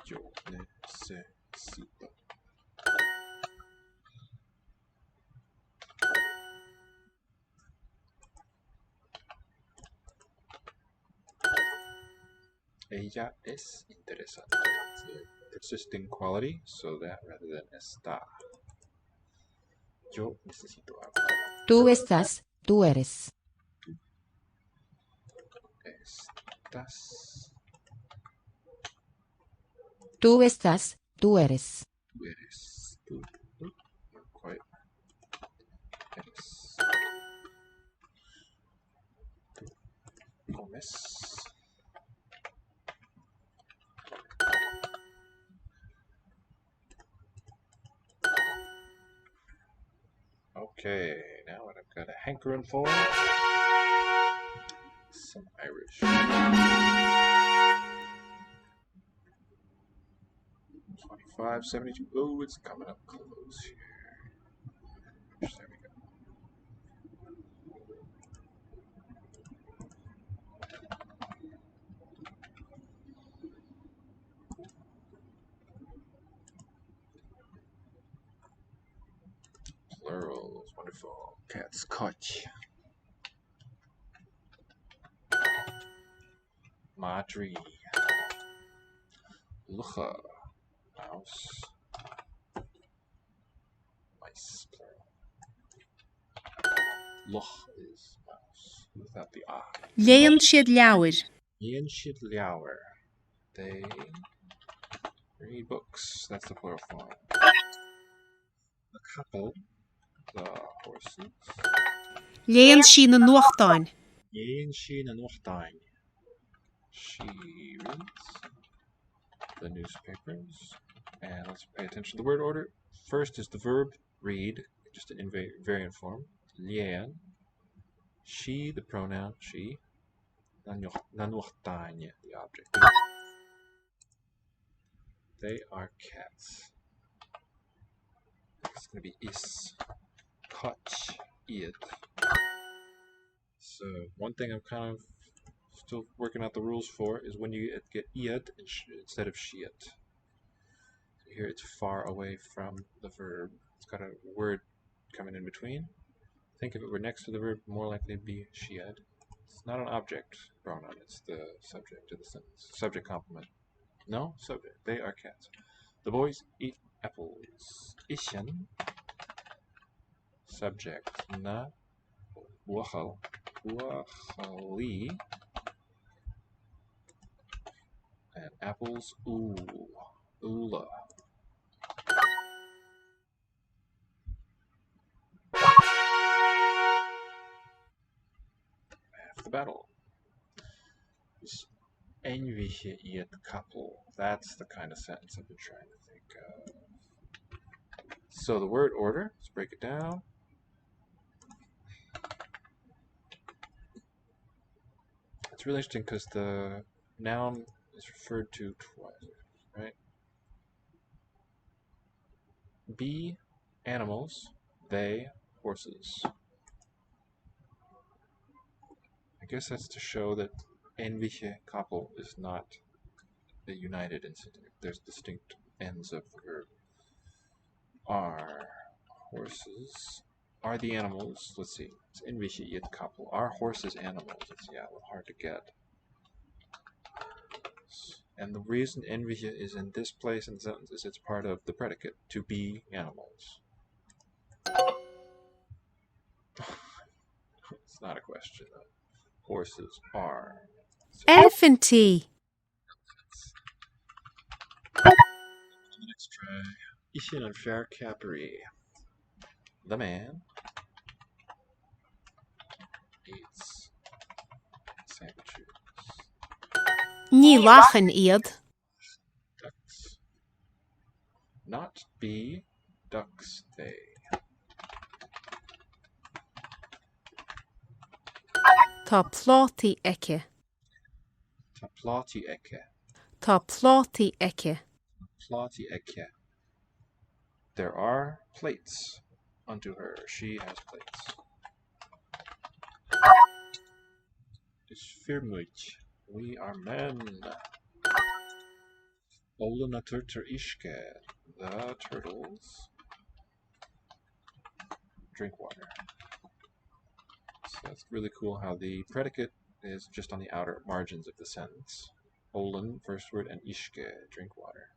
Yo necesito. Ella es interesante. It's a persisting quality, so that rather than está. Yo necesito algo. Tú estás, tú eres. Estás. Tú estás, tú eres. Tú eres. Tú. Not quite. Eres. Yes. Okay, now what I've got a hankering for some Irish. 25.72. Oh, it's coming up close here. There we go. Plurals, wonderful. Cat's Koch. Madri. Lucha. Mouse. Mice, plural. Luch is mouse, without the ah. Léon siad leabhar. Ian Shid Liawer. They read books. That's the plural form. The couple, the horses. Léon sí na nuachtáin. Ian Shin and Wachtain. She reads the newspapers. And let's pay attention to the word order. First is the verb read, just an invariant form. Lien. She, the pronoun she. Nanuchtain, the object. They are cats. It's going to be is. Koch. Iad. So one thing I'm kind of still working out the rules for is when you get iad instead of shiat. Here it's far away from the verb. It's got a word coming in between. I think if it were next to the verb, more likely it'd be shiad. It's not an object pronoun, it's the subject of the sentence. Subject complement. No, subject. They are cats. The boys eat apples. Ishan. Subject. Na. Wachal. Wachali. And apples. Ooh. Oola. Half the battle. This Englische iet couple. That's the kind of sentence I've been trying to think of. So the word order, let's break it down. It's really interesting because the noun is referred to twice, right? B, animals. They, horses. I guess that's to show that Englische couple is not a united incident. There's distinct ends of the verb. Are horses. Are the animals, let's see, it's Englische iet couple. Are horses animals? It's, yeah, a little hard to get. And the reason Englische is in this place in the sentence is it's part of the predicate, to be animals. It's not a question, though. Horses are. So Elephantí. on the next try, Ishin and Fair Capri. The man eats sandwiches. Ní lachan iad. Ducks. Not be ducks they. Tá plátaí aice. Ta plati eke. Tá plátaí aice. Plati eke. There are plates unto her. She has plates. Isfirmuch. We are men. Ola naturter ishke. The turtles drink water. So that's really cool how the predicate is just on the outer margins of the sentence. Olin, first word, and ishke, drink water.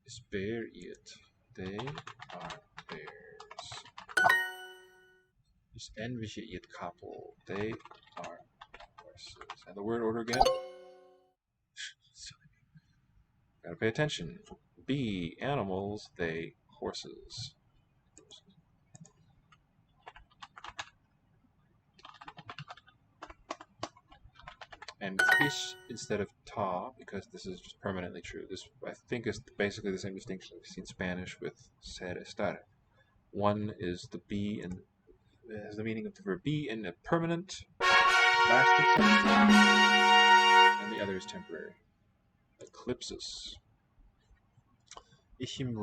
Isbear it. They are bears. Is envische it couple. They are horses. And the word order again. Gotta pay attention. B, animals. They, horses. And ish instead of ta, because this is just permanently true. This, I think, is basically the same distinction we see in Spanish with ser estar. One is the be and has the meaning of the verb be in a permanent, lasting sense, and the other is temporary. Eclipses. Ichim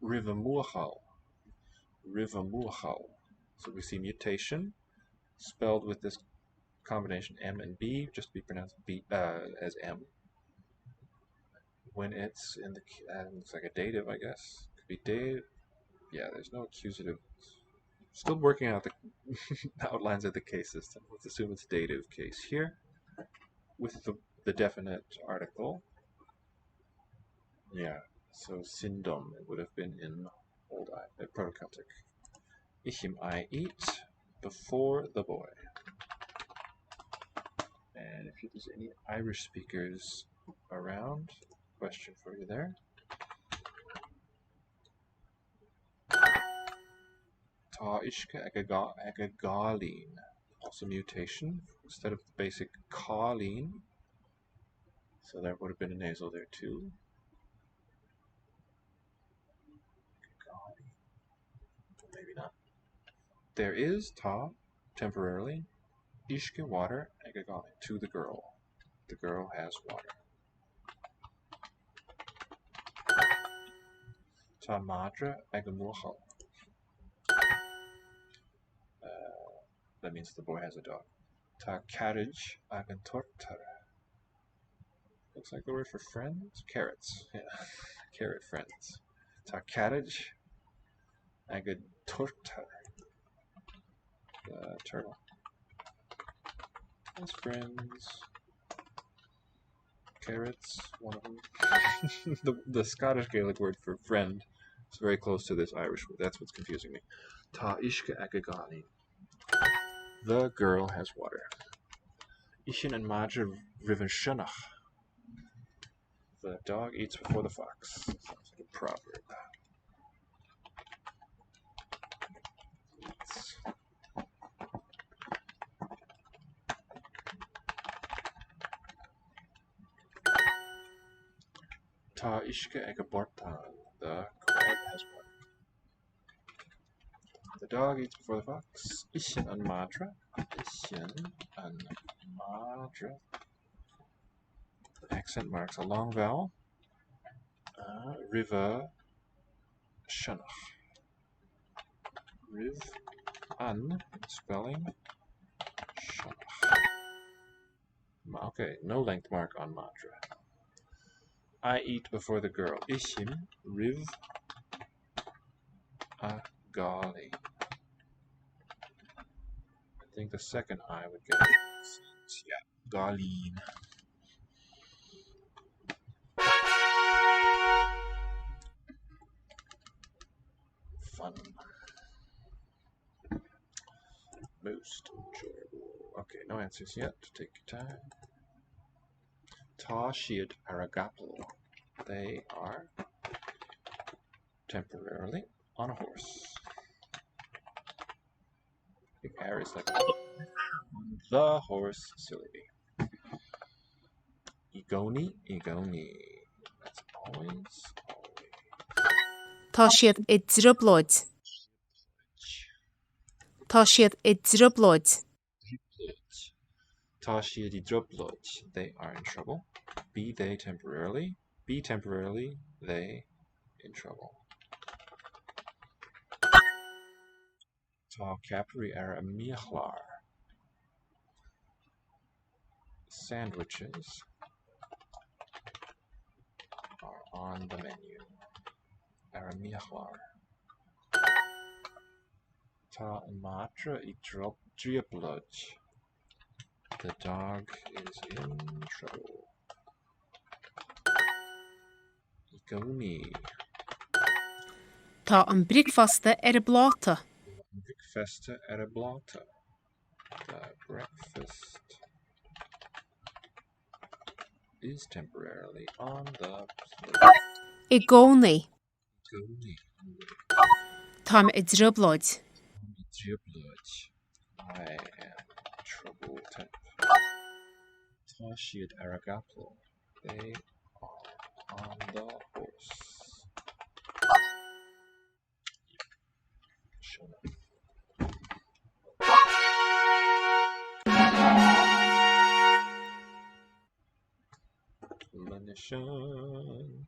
rivermoorhal. Rivermoorhal. So we see mutation spelled with this combination M and B, just to be pronounced B as M. When it's in the looks like a dative, I guess. Could be dative. Yeah, there's no accusative. Still working out the outlines of the case system. Let's assume it's dative case here with the definite article. Yeah, so sindom, it would have been in Old Proto-Celtic. Ichim, I eat before the boy. And if there's any Irish speakers around, question for you there. Tá isce ag gáilín. Also mutation instead of the basic cáilín. So there would have been a nasal there too. Maybe not. There is tá temporarily. Isce water ag gáilín to the girl. The girl has water. Tá madra ag muachal. That means the boy has a dog. Ta carriage ag an tortar. Looks like the word for friends? Carrots. Yeah. Carrot friends. Ta carriage ag an tortar. The turtle. His friends. Carrots, one of them. the Scottish Gaelic word for friend is very close to this Irish word. That's what's confusing me. Ta isce ag gáilín. The girl has water. Ishin and Madra riven shunnach. The dog eats before the fox. Sounds like a proverb. Ta ishke ag bortan. The crab has water. The dog eats before the fox. Ishin and Madra. Ishin and Madra. Accent marks a long vowel. River shunnach. Riv an spelling shunnach. Okay, no length mark on Madra. I eat before the girl. Ishim riv a gali. I think the second I would get it. Yeah, galin. Fun. Most enjoyable. Okay, no answers yet. Take your time. Ta shiad aragapl. They are temporarily on a horse. I think air is like the horse, silly bee. Igoni. That's always. Tá siad I dribblóid. Tá siad I dribblóid. Ta shiad I drubloj. They are in trouble. Be they temporarily. Be temporarily. They in trouble. Ta capri are a miachlar. Sandwiches are on the menu. Are a miachlar. Ta matra I dribbloj. The dog is in trouble. Igoni. Tá an bricfaste bláta. Breakfast at a blota. The breakfast is temporarily on the plate. I gcónaí. Igoni. Tá I dribblóid. I am trouble temp. Tashied Aragaplo. They are on the horse. Shona. Lanishan.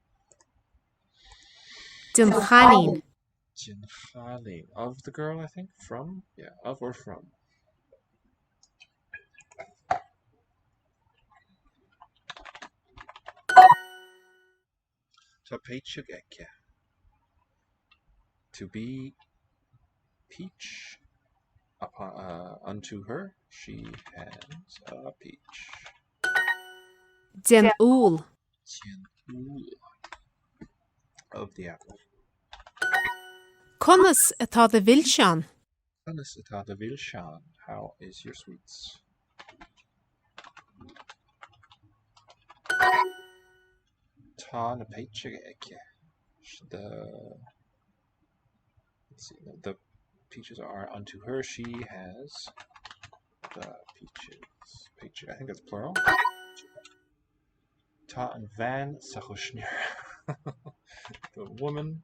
Den chalín. Jinhalin. Of the girl, I think? From? Yeah, of or from. Tapechugeke. To be peach upon, unto her, she has a peach. Den úl. Jinul. Of the apple. Conas atá de bhilseán. Felicita Vilshan, how is your sweets? Ta na peichigeke. The let's see, the peaches are unto her. She has the peaches. Peach, I think that's plural. Ta and van sachushner. The woman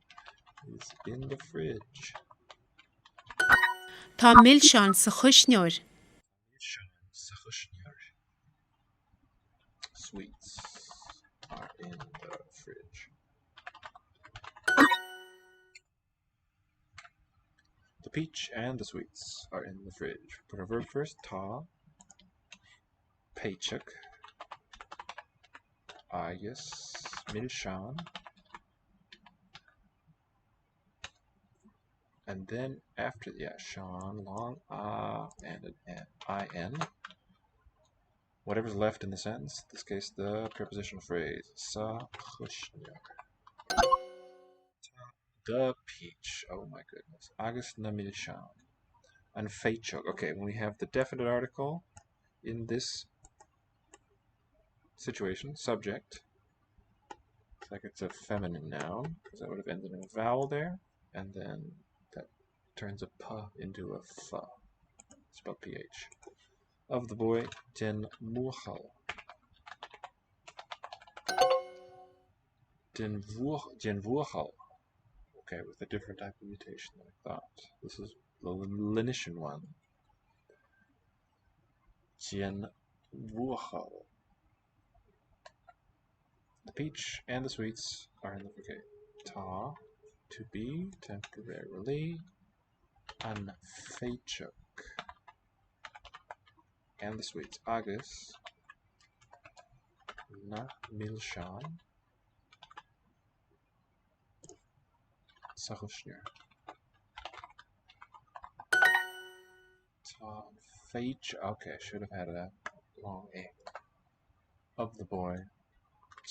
is in the fridge. Tá millseán sa chuisneoir. Sweets are in the fridge. The peach and the sweets are in the fridge. Put a verb first. Ta. Paycheck. Ayes. Milshan. And then after, Sean, long, and an in. Whatever's left in the sentence, in this case, the prepositional phrase. Sa chushner. The peach. Oh my goodness. Agus na milshan. And feichok. Okay, when we have the definite article in this situation, subject, it's like it's a feminine noun, because that would have ended in a vowel there, and then that turns a p into a f. Spelled ph. Of the boy, den muchal. Den vuchal. Okay, with a different type of mutation than I thought. This is the Linician one. Den vuchal. The peach and the sweets are in the frigate. Ta, to be, temporarily. An feichuk. And the sweets. Agus. Na milshan. Sachushner. Ta feich. Okay, I should have had that long A. Of the boy.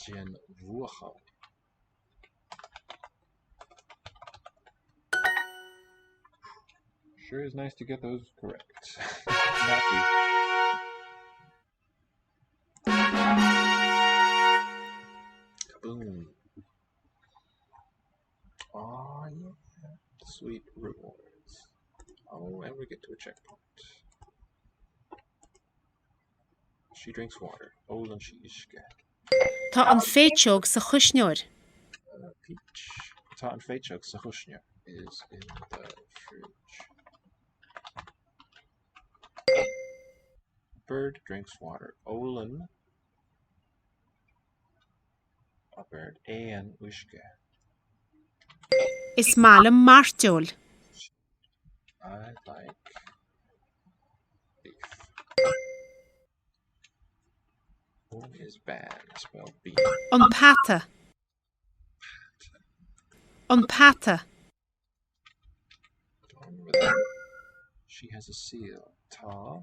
Jin vuchal. Sure is nice to get those correct. Not easy. Kaboom. Oh, yeah. Sweet rewards. Oh, and we get to a checkpoint. She drinks water. Olan she ishke. Tá an féiteog sa chuisneoir. Peach. Ta and feichuk sachushnya is in the fridge. Bird drinks water. Olan. A bird. And ushke. Is málam marteol. I like beef. One is bad, spelled B. An pata. An pata. She has a seal. Ta.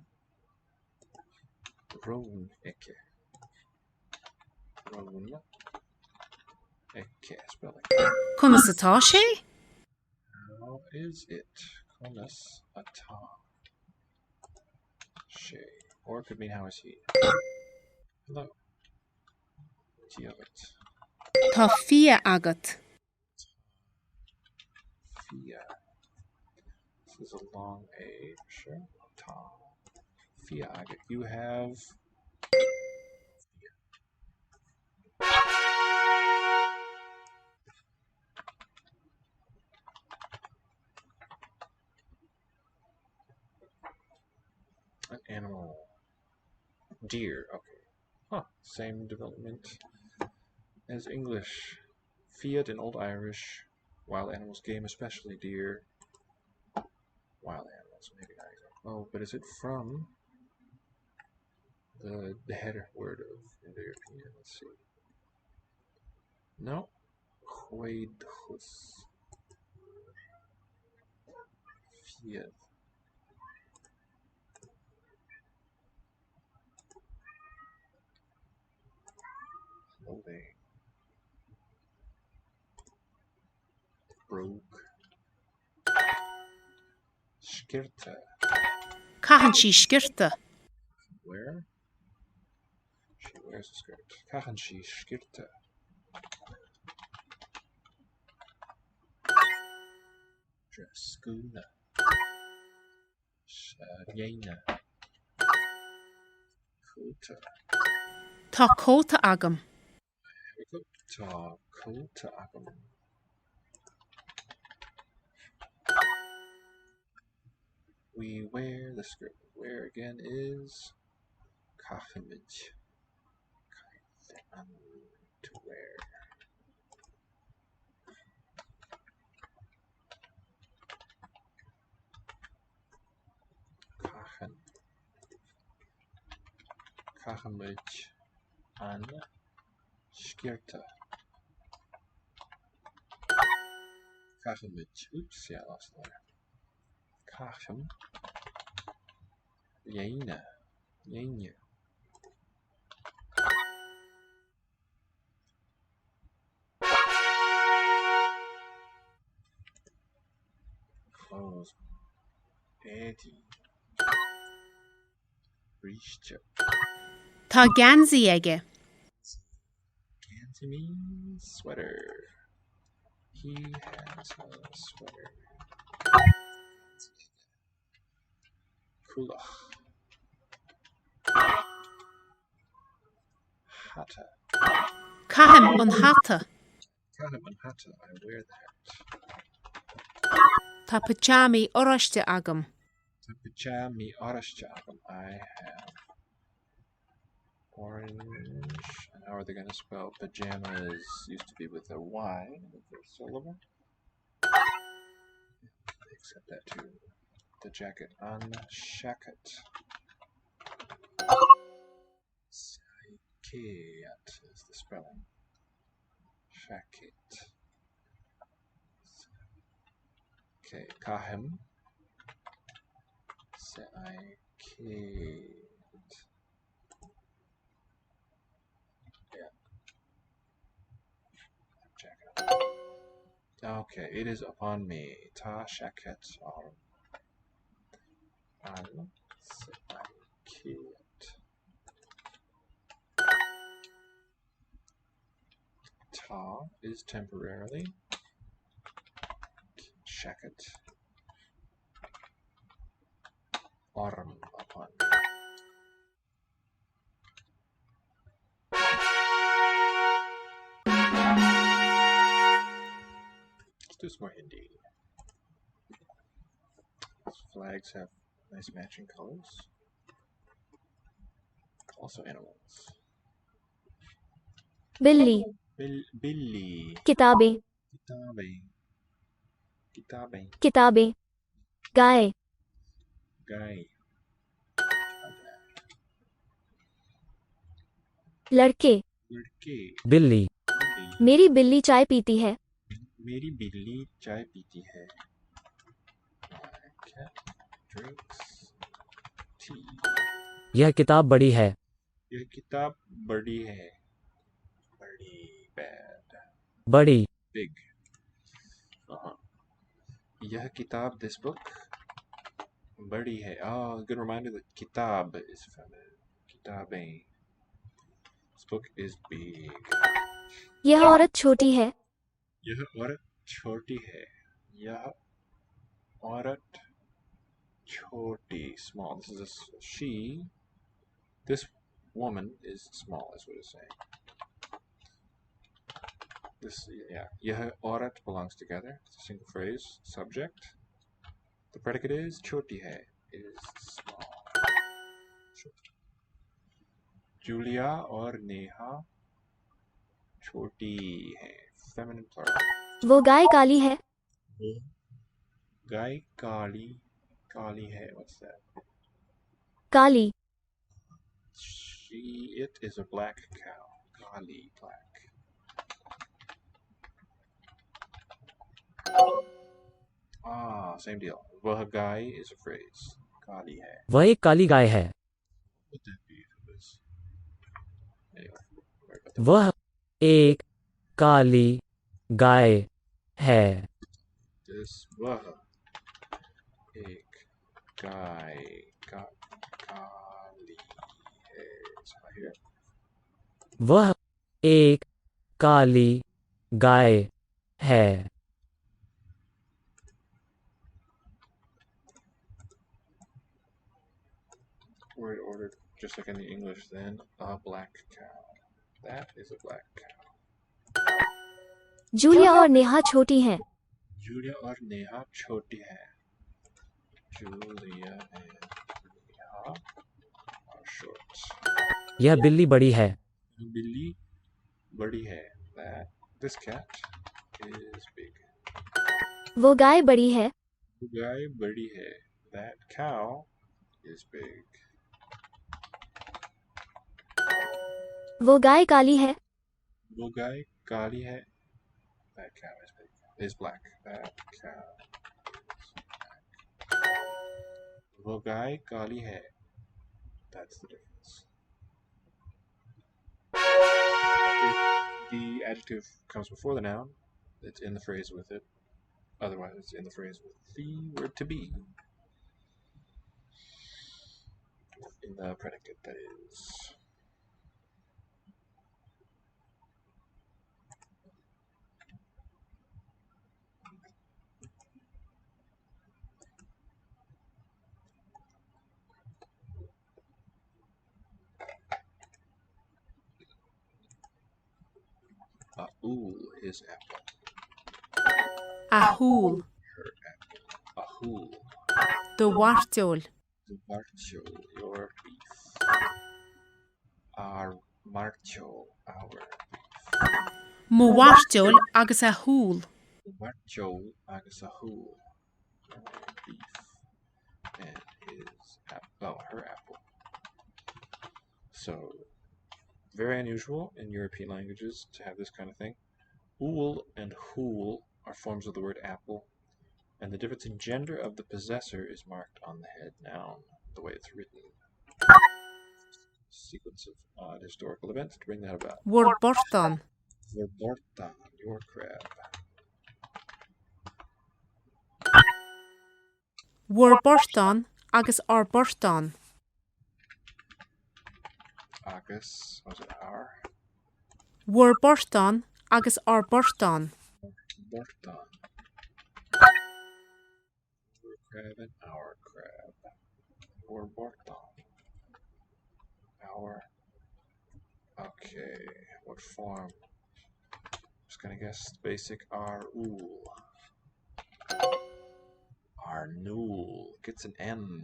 Roan eke. Roan eke. Spell it. Conas atá sé? How is it? Conas ata. She. Or it could mean how is he. Hello. Dialect. Tá fia agat. Fia. This is a long A, sure. Ta. Fia agate. You have An animal. Deer. Okay. Huh. Same development as English. Fiat in Old Irish. Wild animals, game, especially deer. Wild animals, maybe not exactly. Oh, but is it from the header word of Indo-European? Let's see. No. Huidhus. Fiat. Clothing. Broke. Skirta. Cahan si skirta. Where? She wears a skirt. Kachenshi skirta. Draskuna. Shariena. Kuta. Tá cóta agam. Ta kuta agam. We wear the skirt. Where again is Kachimij. To wear. Kachen. Kachimij an skirta. Kachimij. Oops, yeah, I lost the letter. Kachem. Jena. Jena. Clothes. Eddie. Breechje. Tá gansi ege. Gansy means sweater. He has a sweater. Kulach. Hata. Cahan an hata. Kahneman Hata. I wear that. Tá pajami orashte agam. Pajami Orashjagam. I have orange. And how are they going to spell pajamas? Used to be with a Y in the first syllable. They accept that too. The jacket on shacket. Saikeat is the spelling. Shacket. Okay, Kahem. Saikeat. Okay, it is upon me. Ta shaket arm. An saikeat. Ta is temporarily. Shaket. Arm upon me. Let's do some more Hindi. These flags have nice matching colors. Also animals. बिल्ली, Billy. किताबें, Kitabe. Kitabe. किताबें, गाय, Guy. लड़के, Lड़के. बिल्ली, मेरी बिल्ली चाय पीती है, मेरी बिल्ली चाय पीती है. My cat drinks tea. यह किताब बड़ी है. यह किताब बड़ी है. बड़ी. Bad. बड़ी, Big. यह किताब, this book, बड़ी है. Oh, good reminder that kitab is feminine. Kitabein. This book is big. यह औरत छोटी है, यह औरत छोटी है. यह औरत छोटी. Small. This is a she. This woman is small, is what it's saying. This, yeah. यह औरत belongs together. It's a single phrase. Subject. The predicate is choti hai. It is small. Julia और नेहा छोटी है. Feminine plural. वो गाय काली है. गाय काली. काली है. What's that? Kali. It is a black cow. Kali, black. Same deal. वह गाय is a phrase. काली है. वह एक काली गाय है. What would that be if it was? Anyway, worry about that. वह एक काली गाय है. This वह एक गाय काली है. So here. वह एक काली गाय है. Word ordered just like in the English then. A black cow. That is a black cow. Julia और नेहा छोटी हैं. Julia और नेहा छोटी है. Julia and Neha are short. यह बिल्ली बड़ी है. बिल्ली बड़ी है. This cat is big. वो गाय बड़ी है. गाय बड़ी है. That cow is big. वो गाय काली है. वो गाय काली है. That cow is big. Is black. That cow is black. वो गाय काली है. That's the difference. If the adjective comes before the noun, it's in the phrase with it. Otherwise, it's in the phrase with the word to be. In the predicate, that is. Ahul is apple. Ahul. Her apple. Ahul. The wartol. The marcho, your beef. Our marcho, our beef. Mo wartol agus ahul. The marcho agus ahul. Beef. And his apple. Oh, her apple. So, very unusual in European languages to have this kind of thing. Ul and hul are forms of the word apple, and the difference in gender of the possessor is marked on the head noun, the way it's written. Sequence of odd historical events to bring that about. Warborton. Verbortan, your crab. Warborton agus arborton. Agus, was it our? Warborton agus arborton. Bortan. Your crab and our crab. Or Bortan. Our. Okay, what form? Just gonna guess basic R-ool. Arnool. Gets an N.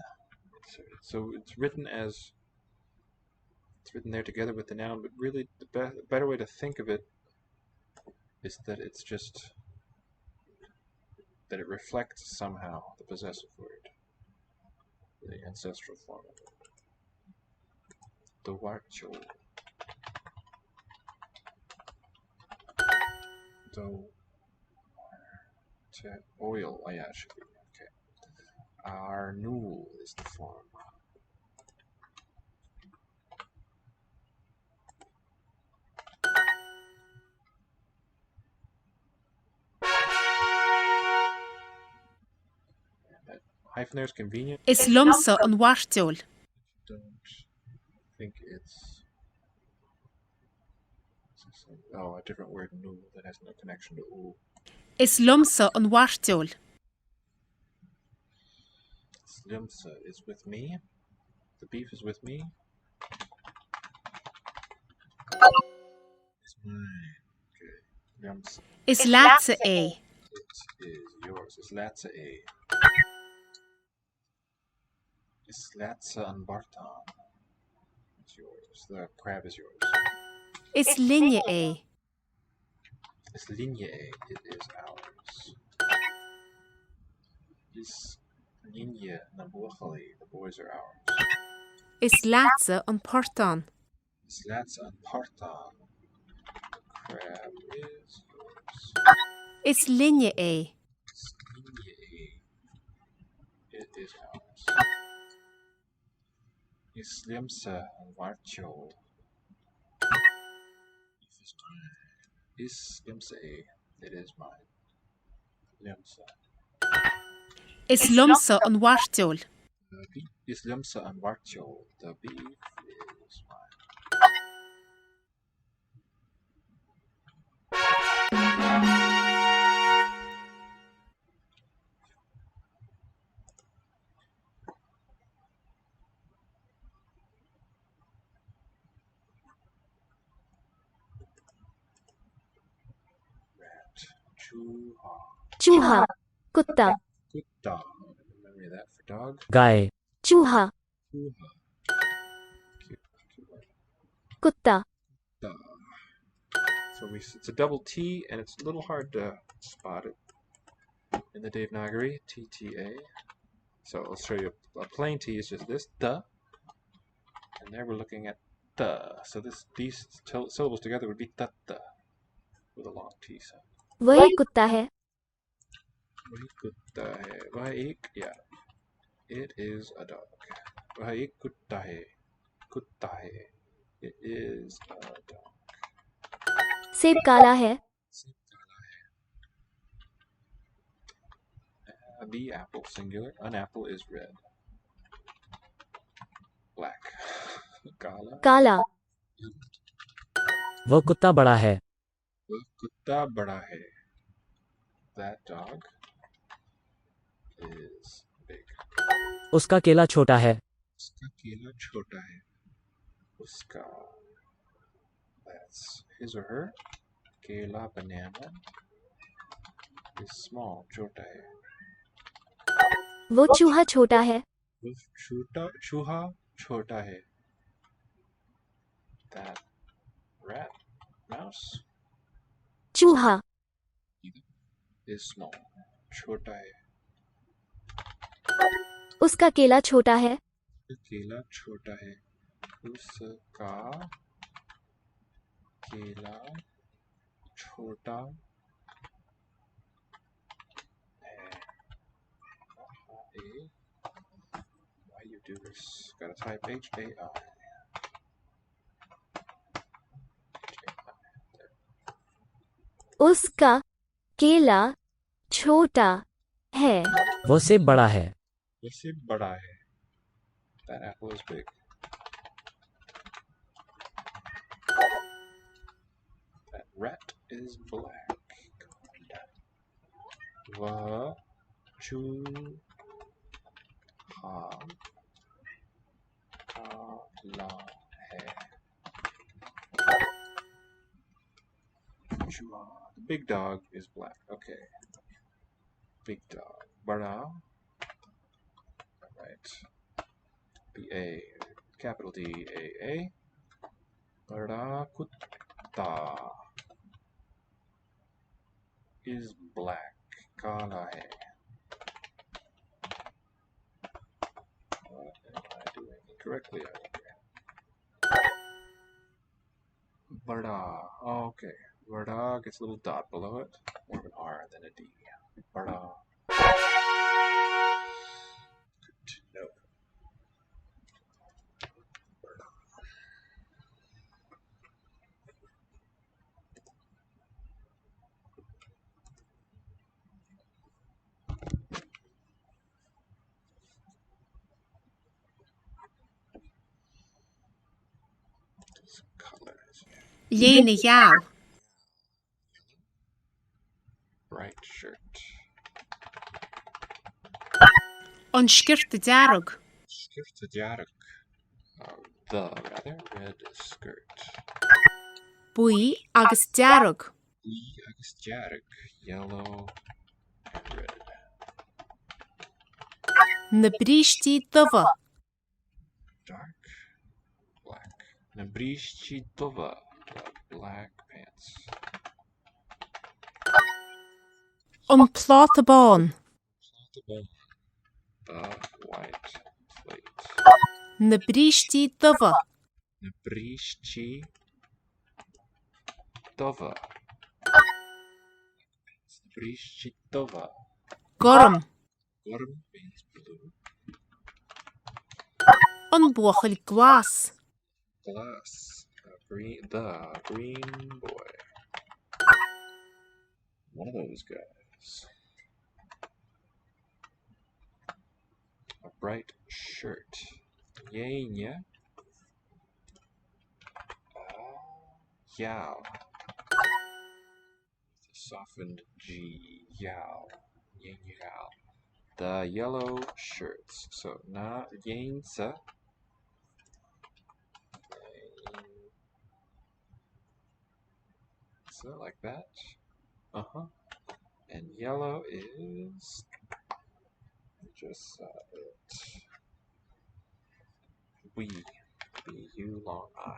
So it's written as. It's written there together with the noun, but really the better way to think of it is that it's just. That it reflects somehow the possessive word. The ancestral form of it. The warcho. Oil. Oh yeah, it should be. Okay. Arnool is the form. That hyphen there is convenient. Is lumsa an wartol. Don't think it's. Oh, a different word, nu, that has no connection to oo. Is lumsa an wartol. Slimsa is with me. The beef is with me. It's mine. Okay. Yums. Is latsa a. It is yours. It's latsa a. It's latsa an bartan. yours. The crab is yours. Is linje A. Is linje A. It is ours. Is linje na VerbAlly. The boys are ours. Is laatse an portán. Is laatse an partaan. The crab is yours. Is linje A. Is linje A. It is ours. Is slimse an wartjol. Is slimse A. It is mine. Limse. Is lumsa an wartjol. The beef is limse an wartjol. The beef is mine. Chuha. चूहा कुत्ता Kutta. Remember that for dog. गाय, चूहा Chuha. Cute word. कुत्ता Da. So it's a double T, and it's a little hard to spot it in the Devanagari. TTA. So I'll show you a plain T is just this, the, and there we're looking at the. So these syllables together would be tatta with a long T sound. वह एक कुत्ता है वही कुत्ता है. वह एक, yeah. It is a dog. वह एक कुत्ता है. कुत्ता है. It is a dog. सेब काला है सेब काला है. The apple, singular. An apple is red. Black. काला. काला वो कुत्ता बड़ा है. वह कुत्ता बड़ा है. That dog is big. उसका केला छोटा है. उसका केला छोटा है. उसका, that's his or her. केला, banana, is small, छोटा है. वो चूहा छोटा है वो चूहा छोटा है. That rat, mouse, चूहा is small, छोटा है. उसका केला छोटा है केला छोटा है. उसका केला छोटा है. Why you do this? Gotta type H-A-I. उसका केला छोटा है वो सेब बड़ा है. वैसे बड़ा है. That apple is big. That rat is black. वह चूहा काला है. Chua. The big dog is black. Okay. Big dog. Bada. Alright. B-A. Capital D-A-A. Bada kutta is black. Kala hai. What am I doing incorrectly? Bada. Oh, okay. Bada gets a little dot below it. More of an R than a D. Bada. Good to know. Bada. Some colors. Léine jou. Bright shirt. An skirte dearug. Skirt jarak. The rather red skirt. Bui agus dearug. Lee agus jarak. Yellow and red. Na brístí dubha. Dark black. Nabrishchitova, the black pants. An plátabán. The white plate. Na brístí dubha. Nabrishchitova. Nabrishchitova. Gorum. Gorm means blue. An buachel glas. Glass. The green boy. One of those guys. A bright shirt. Yenya. Yao. The softened G. Yao. Yin yao. The yellow shirts. So na yensa. So like that. And yellow is just it. We. B-U long I.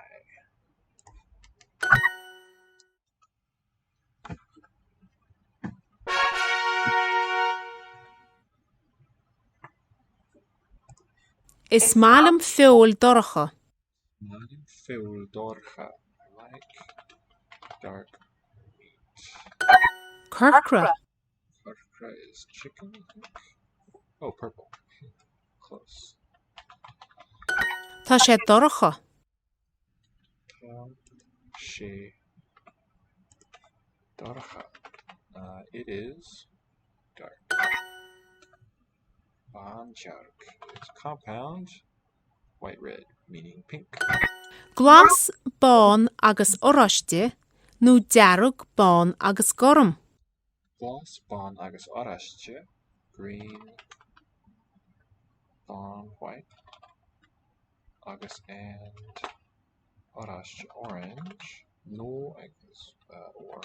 Is málam fiúil dorcha. Malim feul dorcha. I like dark meat. Kirkra. Farfra is chicken, I think. Oh, purple. Close. Tá sé dorcha. She dorcha. It is dark. Banjark is compound. White red, meaning pink. Glas bán agus oraiste. Nú dearug bán agus gorum. Gloss bon agus orasche. Green. Bon white. Agus and orasche orange. No, I guess or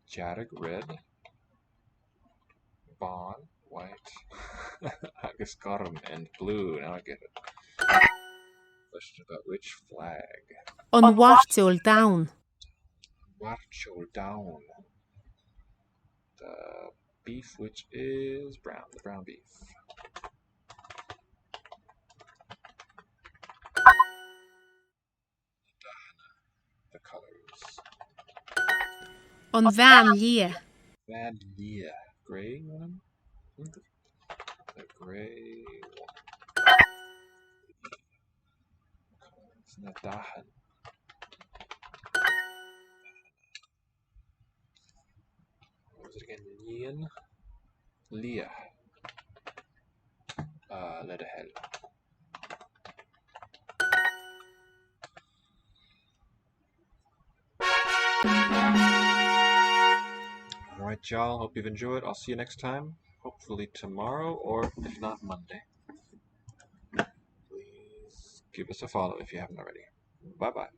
Jadig red. Bon white. Agus Gorum and blue. Now I get it. Question about which flag. An wartiúil down. Warcho down. The beef, which is brown. The brown beef. The colors. An bhean lia. Vanilla. Gray one? The gray one. Colors. Nadahan. What was it again? Lian? Leah. Ledahel. Alright, y'all. Hope you've enjoyed. I'll see you next time. Hopefully tomorrow, or if not, Monday. Please give us a follow if you haven't already. Bye-bye.